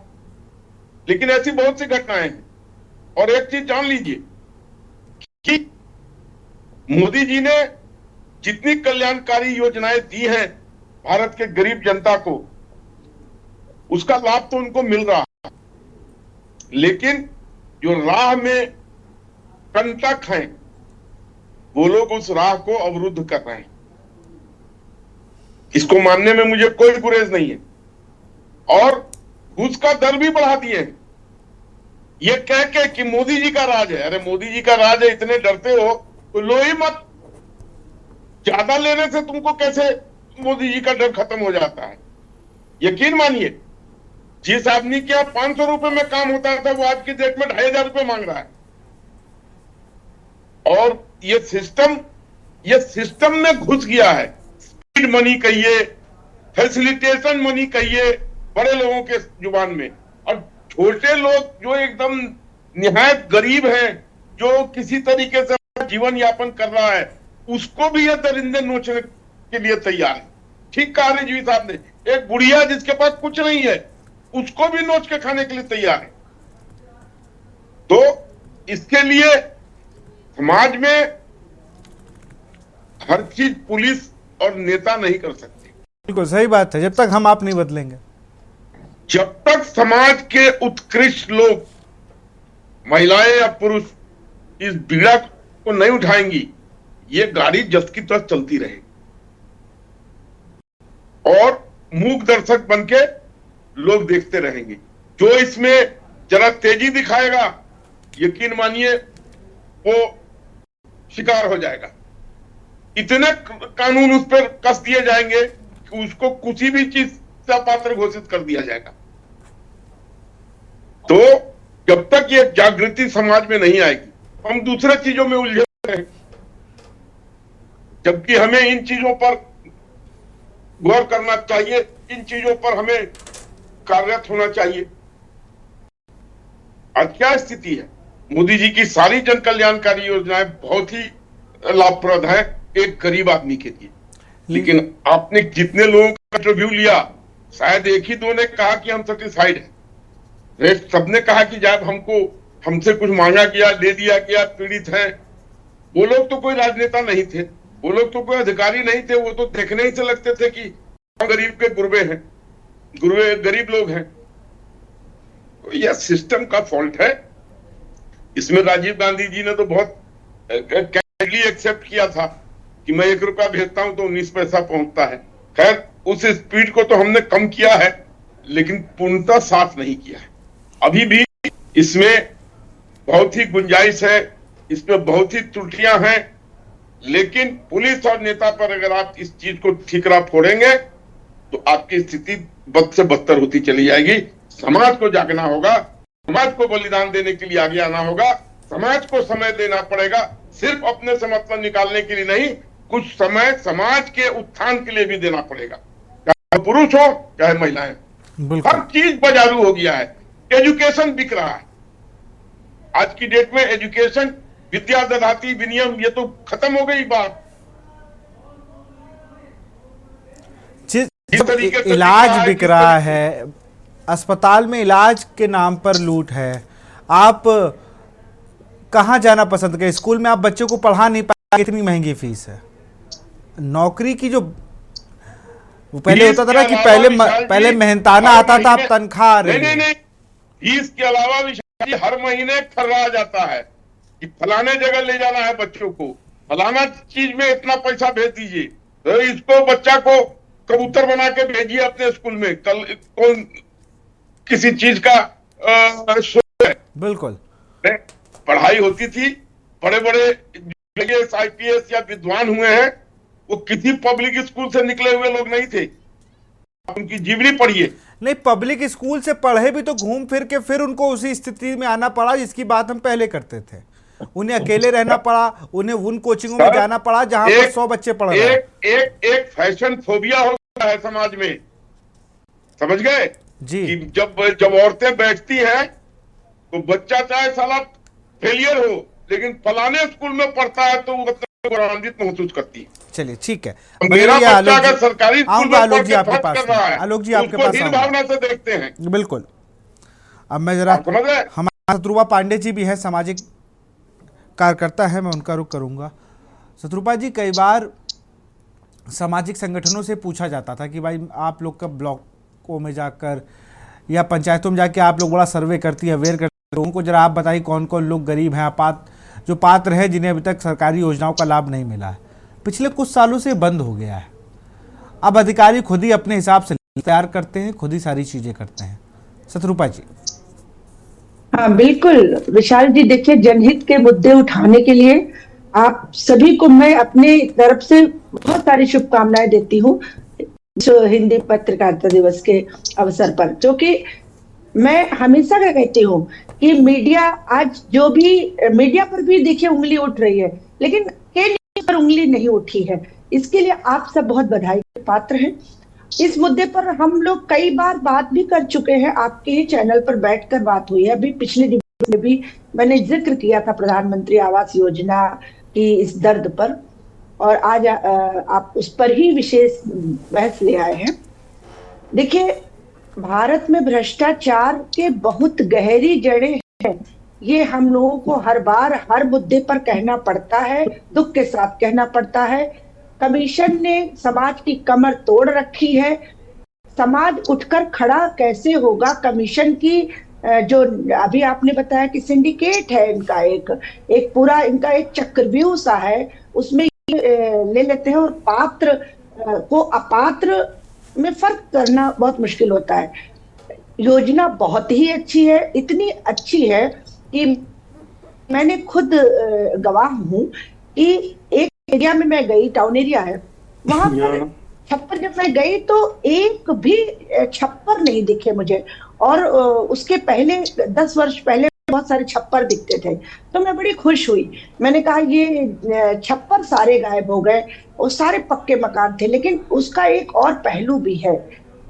लेकिन ऐसी बहुत सी घटनाएं हैं। और एक चीज जान लीजिए कि मोदी जी ने जितनी कल्याणकारी योजनाएं दी हैं भारत के गरीब जनता को, उसका लाभ तो उनको मिल रहा है, लेकिन जो राह में कंटक हैं वो लोग उस राह को अवरुद्ध कर रहे हैं। इसको मानने में मुझे कोई गुरेज नहीं है। और घूस का दर भी बढ़ा दिए हैं, ये कह के कि मोदी जी का राज है। अरे मोदी जी का राज है, इतने डरते हो तो लो ही मत। ज्यादा लेने से तुमको कैसे मोदी जी का डर खत्म हो जाता है? यकीन मानिए, जिस आदमी के 500 रुपए में काम होता था वो आज की डेट में 2500 रुपए मांग रहा है। और ये सिस्टम में घुस गया है। स्पीड मनी कहिए, फैसिलिटेशन मनी कहिए बड़े लोगों के जुबान में, और छोटे लोग जो एकदम निहायत गरीब हैं, जो किसी तरीके से जीवन यापन कर रहा है, उसको भी ये दरिंदे नोचने के लिए तैयार है। ठीक कहा रिजवी साहब ने, एक बुढ़िया जिसके पास कुछ नहीं है उसको भी नोच के खाने के लिए तैयार है। तो इसके लिए समाज में हर चीज पुलिस और नेता नहीं कर सकते। बिल्कुल सही बात है, जब तक हम आप नहीं बदलेंगे, जब तक समाज के उत्कृष्ट लोग, महिलाएं या पुरुष, इस बीड़ा को नहीं उठाएंगी, ये गाड़ी जस की तरह चलती रहेगी। और मूक दर्शक बनके लोग देखते रहेंगे। जो इसमें जरा तेजी दिखाएगा, यकीन मानिए वो शिकार हो जाएगा। इतने कानून उस पर कस दिए जाएंगे कि उसको किसी भी चीज से अपात्र घोषित कर दिया जाएगा। तो जब तक ये जागृति समाज में नहीं आएगी, हम दूसरे चीजों में उलझे हैं, जबकि हमें इन चीजों पर गौर करना चाहिए, इन चीजों पर हमें कार्यरत होना चाहिए। आज क्या स्थिति है? मोदी जी की सारी जन कल्याणकारी योजनाएं बहुत ही लाभप्रद है एक गरीब आदमी के लिए, लेकिन आपने जितने लोगों का इंटरव्यू लिया, शायद एक ही दो ने कहा कि हम सेटिस्फाइड हैं। रेस्ट सबने कहा कि जब हमसे कुछ मांगा गया, ले दिया गया, पीड़ित हैं। वो लोग तो कोई राजनेता नहीं थे, वो लोग तो कोई अधिकारी नहीं थे, वो तो देखने ही से लगते थे कि हम गरीब के गुरबे हैं, गरीब लोग हैं। तो यह सिस्टम का फॉल्ट है। इसमें राजीव गांधी जी ने तो बहुत कैजुअली एक्सेप्ट किया था कि मैं 1 रुपया भेजता हूं तो 19 पैसा पहुंचता है। खैर उस स्पीड को तो हमने कम किया है, लेकिन पूर्णतः साफ नहीं किया है। अभी भी इसमें बहुत ही गुंजाइश है, इसमें बहुत ही त्रुटियां हैं, लेकिन पुलिस और नेता पर अगर आप इस चीज को ठीकरा फोड़ेंगे तो आपकी स्थिति बद से बदतर होती चली जाएगी। समाज को जागना होगा, समाज को बलिदान देने के लिए आगे आना होगा, समाज को समय देना पड़ेगा, सिर्फ अपने से मतलब निकालने के लिए नहीं, कुछ समय समाज के उत्थान के लिए भी देना पड़ेगा, चाहे पुरुष हो चाहे महिलाएं। हर चीज बाजारू हो गया है, एजुकेशन बिक रहा है। आज की डेट में एजुकेशन, विद्या ददाति विनियम, ये तो खत्म हो गई बात। इलाज बिक रहा है, अस्पताल में इलाज के नाम पर लूट है। आप कहाँ जाना पसंद करें? स्कूल में आप बच्चों को पढ़ा नहीं पाएंगे, इतनी महंगी फीस है। नौकरी की जो वो पहले होता था ना कि पहले मेहनताना आता था, अब तनख्वाह आ रही है। नहीं, फीस के अलावा विशाल जी हर महीने खर्रा जाता है कि फलाने जगह ले जाना है बच्चों को, फलाना चीज में इतना पैसा भेज दीजिए, तो इसको बच्चा को कबूतर बना के भेजिए अपने स्कूल में। कल कौन किसी चीज का है? बिल्कुल पढ़ाई होती थी, बड़े बड़े IPS या विद्वान हुए हैं, वो किसी पब्लिक स्कूल से निकले हुए लोग नहीं थे। उनकी जीवनी पढ़िए। नहीं, पब्लिक स्कूल से पढ़े भी तो घूम फिर के फिर उनको उसी स्थिति में आना पड़ा जिसकी बात हम पहले करते थे। उन्हें अकेले रहना पड़ा, उन्हें उन कोचिंगों में जाना पड़ा जहां पर 100 बच्चे पढ़ रहे हैं। एक फैशन फोबिया हो गया है समाज में, समझ गए जी। कि जब औरतें बैठती हैं तो बच्चा चाहे साला फेलियर हो, लेकिन फलाने स्कूल में पढ़ता है तो वो गौरवान्वित महसूस करती है। चलिए ठीक है, मेरा बच्चा अगर सरकारी स्कूल में आलोक जी आपके कर पास रहा है, आलोक जी आपके पास हीन भावना से देखते हैं। बिल्कुल। अब मैं जरा हमारे शत्रुपा पांडे जी भी है, सामाजिक कार्यकर्ता है, मैं उनका रुख करूंगा। शत्रुपा जी, कई बार सामाजिक संगठनों से पूछा जाता था कि भाई आप लोग का ब्लॉकों में जाकर या पंचायतों में जाके आप लोग बड़ा सर्वे करती है, अवेयर करती है लोगों को, जरा आप बताइए कौन कौन लोग गरीब हैं, जो पात्र है, जिन्हें अभी तक सरकारी योजनाओं का लाभ नहीं मिला है। पिछले कुछ सालों से बंद हो गया है। अब अधिकारी खुद ही अपने हिसाब से तैयार करते हैं, खुद ही सारी चीजें करते हैं। शत्रुपा जी। हाँ बिल्कुल विशाल जी, देखिए जनहित के मुद्दे उठाने के लिए आप सभी को मैं अपने तरफ से बहुत सारी शुभकामनाएं देती हूँ हिंदी पत्रकारिता दिवस के अवसर पर, जो कि मैं हमेशा क्या कहती हूँ कि मीडिया आज जो भी मीडिया पर भी देखिए उंगली उठ रही है, लेकिन पर उंगली नहीं उठी है। इसके लिए आप सब बहुत बधाई के पात्र हैं। इस मुद्दे पर हम लोग कई बार बात भी कर चुके हैं, आपके ही चैनल पर बैठकर बात हुई है। अभी पिछले डिबेट में भी मैंने जिक्र किया था प्रधानमंत्री आवास योजना की इस दर्द पर, और आज आप उस पर ही विशेष बहस ले आए हैं। देखिए, भारत में भ्रष्टाचार के बहुत गहरी जड़ें हैं, ये हम लोगों को हर बार हर मुद्दे पर कहना पड़ता है, दुख के साथ कहना पड़ता है। कमीशन ने समाज की कमर तोड़ रखी है। समाज उठकर खड़ा कैसे होगा? कमीशन की जो अभी आपने बताया कि सिंडिकेट है इनका, एक पूरा इनका एक चक्रव्यूह सा है, उसमें ले लेते हैं और पात्र को अपात्र में फर्क करना बहुत मुश्किल होता है। योजना बहुत ही अच्छी है, इतनी अच्छी है कि मैंने खुद गवाह हूँ कि एक एरिया में मैं गई, टाउन एरिया है, वहां पर छप्पर जब मैं गई तो एक भी छप्पर नहीं दिखे मुझे, और उसके पहले 10 वर्ष पहले बहुत सारे छप्पर दिखते थे, तो मैं बड़ी खुश हुई। मैंने कहा ये छप्पर सारे गायब हो गए, और सारे पक्के मकान थे। लेकिन उसका एक और पहलू भी है,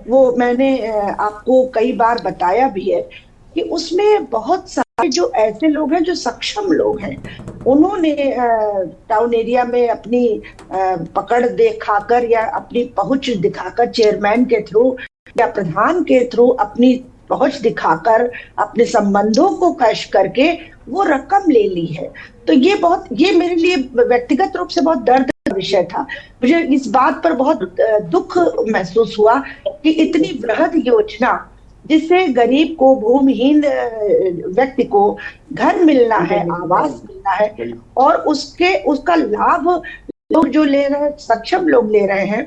वो मैंने आपको कई बार बताया भी है कि उसमें बहुत सारे जो ऐसे लोग हैं जो सक्षम लोग हैं, उन्होंने टाउन एरिया में अपनी पकड़ दिखाकर या अपनी पहुंच दिखाकर, चेयरमैन के थ्रू या प्रधान के थ्रू अपनी पहुंच दिखाकर, अपने संबंधों को कैश करके वो रकम ले ली है। तो ये मेरे लिए व्यक्तिगत रूप से बहुत दर्द का विषय था। मुझे इस बात पर बहुत दुख महसूस हुआ कि इतनी बृहद योजना जिससे गरीब को, भूमिहीन व्यक्ति को घर मिलना है, आवास मिलना है, और उसका लाभ लोग जो ले रहे हैं, सक्षम लोग ले रहे हैं,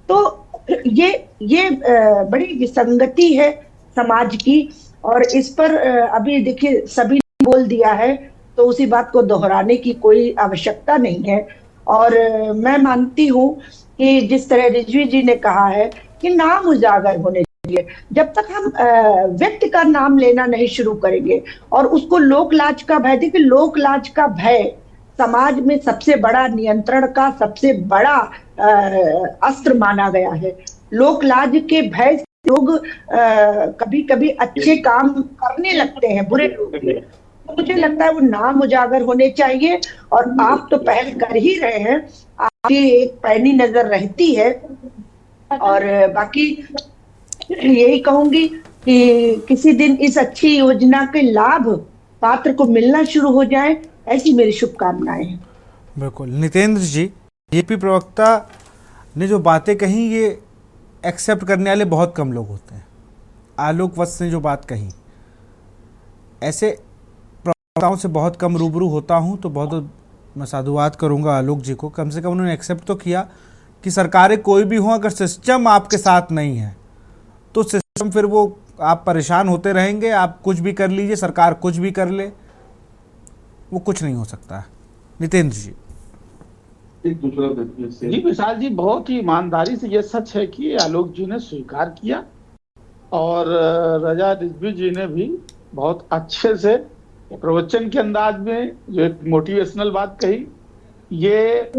तो ये बड़ी विसंगति है समाज की। और इस पर अभी देखिए सभी ने बोल दिया है, तो उसी बात को दोहराने की कोई आवश्यकता नहीं है। और मैं मानती हूँ कि जिस तरह रिजवी जी ने कहा है कि नाम उजागर होने चाहिए, जब तक हम व्यक्ति का नाम लेना नहीं शुरू करेंगे और उसको लोक लाज का भय, देखिए लोक लाज का भय समाज में सबसे बड़ा नियंत्रण का सबसे बड़ा अस्त्र माना गया है। लोक लाज के भय से लोग कभी कभी अच्छे काम करने लगते हैं, बुरे लोग भी। मुझे लगता है वो नाम उजागर होने चाहिए, और आप तो पहल कर ही रहे हैं, आपकी एक पैनी नजर रहती है। और बाकी यही कहूंगी कि किसी दिन इस अच्छी योजना के लाभ पात्र को मिलना शुरू हो जाए, ऐसी मेरी शुभकामनाएं हैं। बिल्कुल। नितेंद्र जी, जेपी प्रवक्ता ने जो बातें कही ये एक्सेप्ट करने वाले बहुत कम लोग होते हैं। आलोक वत्स ने जो बात कही, ऐसे प्रवक्ताओं से बहुत कम रूबरू होता हूं, तो बहुत मैं साधुवाद करूंगा आलोक जी को। कम से कम उन्होंने एक्सेप्ट तो किया कि सरकारें कोई भी हो, अगर सिस्टम आपके साथ नहीं है तो सिस्टम फिर वो आप परेशान होते रहेंगे। आप कुछ भी कर लीजिए, सरकार कुछ भी कर ले, वो कुछ नहीं हो सकता है। नितेंद्र जी। जी विशाल जी, बहुत ही ईमानदारी से ये सच है कि आलोक जी ने स्वीकार किया, और रजा रिजवी जी ने भी बहुत अच्छे से प्रवचन के अंदाज में जो एक मोटिवेशनल बात कही, ये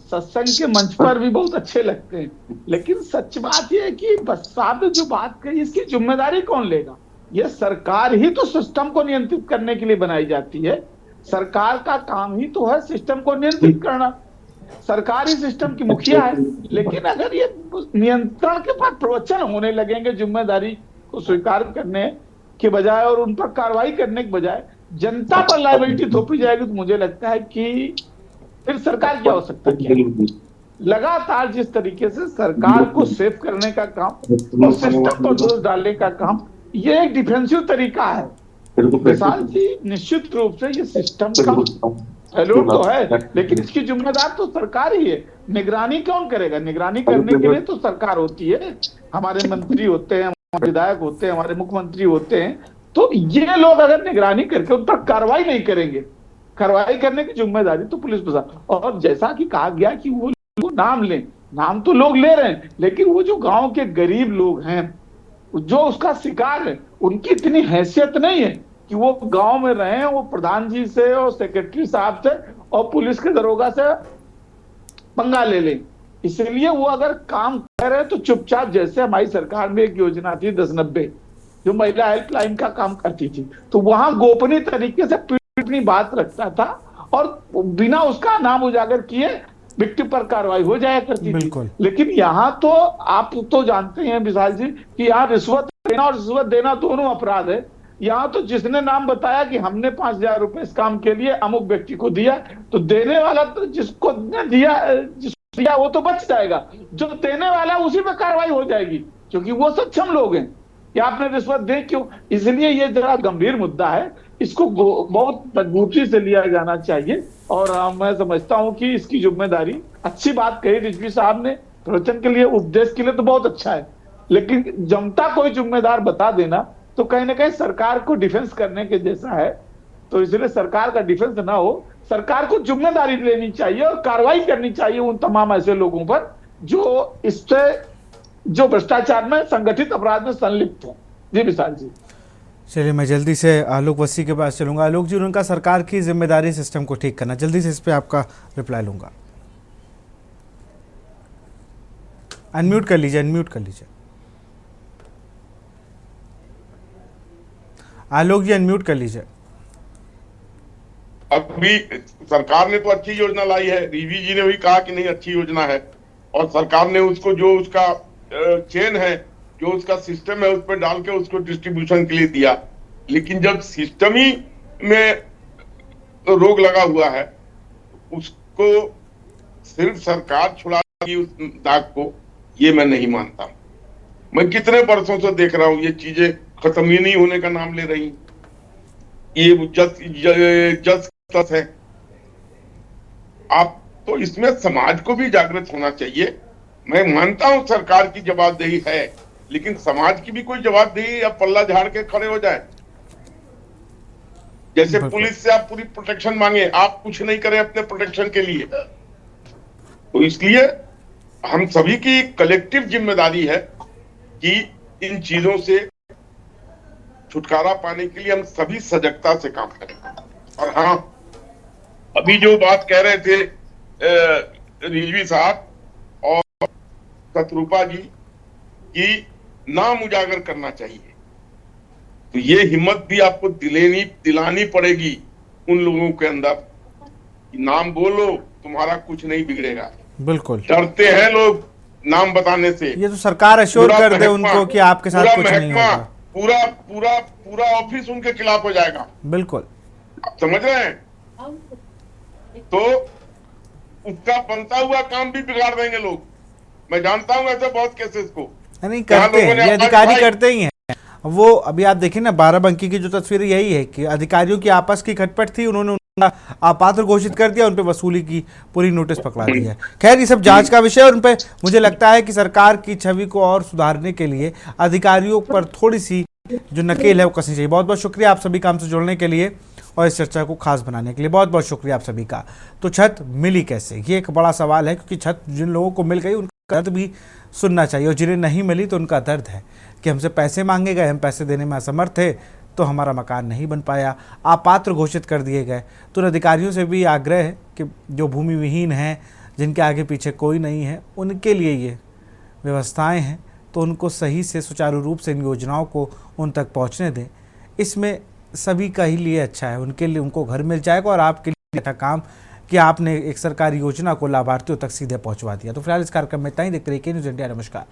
सत्संग के मंच पर भी बहुत अच्छे लगते हैं। लेकिन सच बात यह है कि साहब ने जो बात कही, इसकी जिम्मेदारी कौन लेगा? ये सरकार ही तो सिस्टम को नियंत्रित करने के लिए बनाई जाती है। सरकार का काम ही तो है सिस्टम को नियंत्रित करना। सरकार ही सिस्टम की मुखिया है। लेकिन अगर ये नियंत्रण के बाद प्रवचन होने लगेंगे जिम्मेदारी को स्वीकार करने के बजाय और उन पर कार्रवाई करने के बजाय जनता पर लायबिलिटी थोपी जाएगी, तो मुझे लगता है कि फिर सरकार क्या हो सकता है। लगातार जिस तरीके से सरकार को सेव करने का काम और सिस्टम पर दोष डालने का काम, ये एक डिफेंसिव तरीका है। विशाल जी, निश्चित रूप से ये सिस्टम का फेल्योर तो है, लेकिन इसकी जिम्मेदार तो सरकार ही है। निगरानी कौन करेगा? निगरानी करने के लिए तो सरकार होती है, हमारे मंत्री होते हैं, हमारे विधायक होते हैं, हमारे मुख्यमंत्री होते हैं। तो ये लोग अगर निगरानी करके उन पर कार्रवाई नहीं करेंगे, कार्रवाई करने की जिम्मेदारी तो पुलिस प्रशासन। और जैसा कि कहा गया कि वो नाम लें, नाम तो लोग ले रहे हैं, लेकिन वो जो गांव के गरीब लोग हैं जो उसका शिकार है, उनकी इतनी हैसियत नहीं है कि वो गांव में रहे, वो प्रधान जी से और सेक्रेटरी साहब से और पुलिस के दरोगा से पंगा ले लें। इसलिए वो अगर काम कर रहे हैं तो चुपचाप, जैसे हमारी सरकार में एक योजना थी 1090 जो महिला हेल्पलाइन का काम करती थी, तो वहां गोपनीय तरीके से अपनी बात रखता था और बिना उसका नाम उजागर किए विक्टिम पर कार्रवाई हो जाया करती थी। लेकिन यहाँ तो आप तो जानते हैं विशाल जी कि यहाँ रिश्वत लेना और रिश्वत देना दोनों अपराध है। यहाँ तो जिसने नाम बताया कि हमने 5,000 रुपए इस काम के लिए अमुक व्यक्ति को दिया, तो देने वाला तो जिसको दिया वो तो बच जाएगा, जो देने वाला उसी पर कार्रवाई हो जाएगी, क्योंकि वो सक्षम लोग हैं कि आपने रिश्वत दे क्यों। इसलिए ये जरा गंभीर मुद्दा है, इसको बहुत मजबूती से लिया जाना चाहिए। और मैं समझता हूं कि इसकी जिम्मेदारी, अच्छी बात कही रिजवी साहब ने, प्रवचन के लिए, उपदेश के लिए तो बहुत अच्छा है, लेकिन जनता को जिम्मेदार बता देना तो कहीं ना कहीं सरकार को डिफेंस करने के जैसा है। तो इसलिए सरकार का डिफेंस ना हो, सरकार को जिम्मेदारी लेनी चाहिए और कार्रवाई करनी चाहिए उन तमाम ऐसे लोगों पर जो इससे, जो भ्रष्टाचार में, संगठित अपराध में संलिप्त हो। जी विशाल जी। चलिए, मैं जल्दी से आलोक वस्सी के पास चलूंगा। आलोक जी, उनका सरकार की जिम्मेदारी सिस्टम को ठीक करना, जल्दी से इस पे आपका रिप्लाई लूंगा। अनम्यूट कर लीजिए, अनम्यूट कर लीजिए। आलोक जी, अनम्यूट कर लीजिए। अभी सरकार ने तो अच्छी योजना लाई है, रिजवी जी ने भी कहा कि नहीं अच्छी योजना है, और सरकार ने उसको जो उसका चेन है, जो उसका सिस्टम है, उस पर डाल के उसको डिस्ट्रीब्यूशन के लिए दिया। लेकिन जब सिस्टम ही में रोग लगा हुआ है, उसको सिर्फ सरकार छुड़ाएगी उस दाग को, ये मैं नहीं मानता। मैं कितने वर्षों से देख रहा हूं ये चीजें खत्म ही नहीं होने का नाम ले रही। ये जस है। आप तो इसमें समाज को भी जागृत होना चाहिए। मैं मानता हूं सरकार की जवाबदेही है, लेकिन समाज की भी कोई जवाबदेही या पल्ला झाड़ के खड़े हो जाए। जैसे पुलिस से आप पूरी प्रोटेक्शन मांगे, आप कुछ नहीं करें अपने प्रोटेक्शन के लिए, तो इसलिए हम सभी की कलेक्टिव जिम्मेदारी है कि इन चीजों से छुटकारा पाने के लिए हम सभी सजगता से काम करें। और हाँ, अभी जो बात कह रहे थे रिजवी साहब और शत्रुपा जी की नाम उजागर करना चाहिए, तो ये हिम्मत भी आपको दिलानी पड़ेगी उन लोगों के अंदर कि नाम बोलो, तुम्हारा कुछ नहीं बिगड़ेगा। बिल्कुल डरते हैं लोग नाम बताने से। ये तो सरकार अश्योर कर दे उनको कि आपके साथ कुछ नहीं होगा। पूरा पूरा पूरा ऑफिस उनके खिलाफ हो जाएगा। बिल्कुल, आप समझ रहे हैं? तो उसका बनता हुआ काम भी बिगाड़ देंगे लोग। मैं जानता हूं ऐसे बहुत केसेस को। नहीं करते हैं, ये अधिकारी करते ही हैं। वो अभी आप देखिए ना, बाराबंकी की जो तस्वीर यही है कि अधिकारियों की आपस की खटपट थी, उन्होंने उनका अपात्र घोषित कर दिया, उन पे वसूली की पूरी नोटिस पकड़ा दी है। खैर ये सब जांच का विषय है, उन पे मुझे लगता है कि सरकार की छवि को और सुधारने के लिए अधिकारियों पर थोड़ी सी जो नकेल है वो कसनी चाहिए। बहुत बहुत शुक्रिया आप सभी का हमसे जुड़ने के लिए और इस चर्चा को खास बनाने के लिए। बहुत बहुत शुक्रिया आप सभी का। तो छत मिली कैसे, ये एक बड़ा सवाल है, क्योंकि छत जिन लोगों को मिल गई उनका दर्द भी सुनना चाहिए, और जिन्हें नहीं मिली तो उनका दर्द है कि हमसे पैसे मांगे गए, हम पैसे देने में असमर्थ थे तो हमारा मकान नहीं बन पाया, अपात्र घोषित कर दिए गए। तो उन अधिकारियों से भी आग्रह है कि जो भूमि विहीन हैं, जिनके आगे पीछे कोई नहीं है, उनके लिए ये व्यवस्थाएं हैं, तो उनको सही से सुचारू रूप से इन योजनाओं को उन तक पहुंचने दें। इसमें सभी का ही लिए अच्छा है, उनके लिए उनको घर मिल जाएगा और आपके लिए अच्छा काम कि आपने एक सरकारी योजना को लाभार्थियों तक सीधे पहुंचवा दिया। तो फिलहाल इस कार्यक्रम में इतना ही। देखते रहिए के न्यूज़ इंडिया। नमस्कार।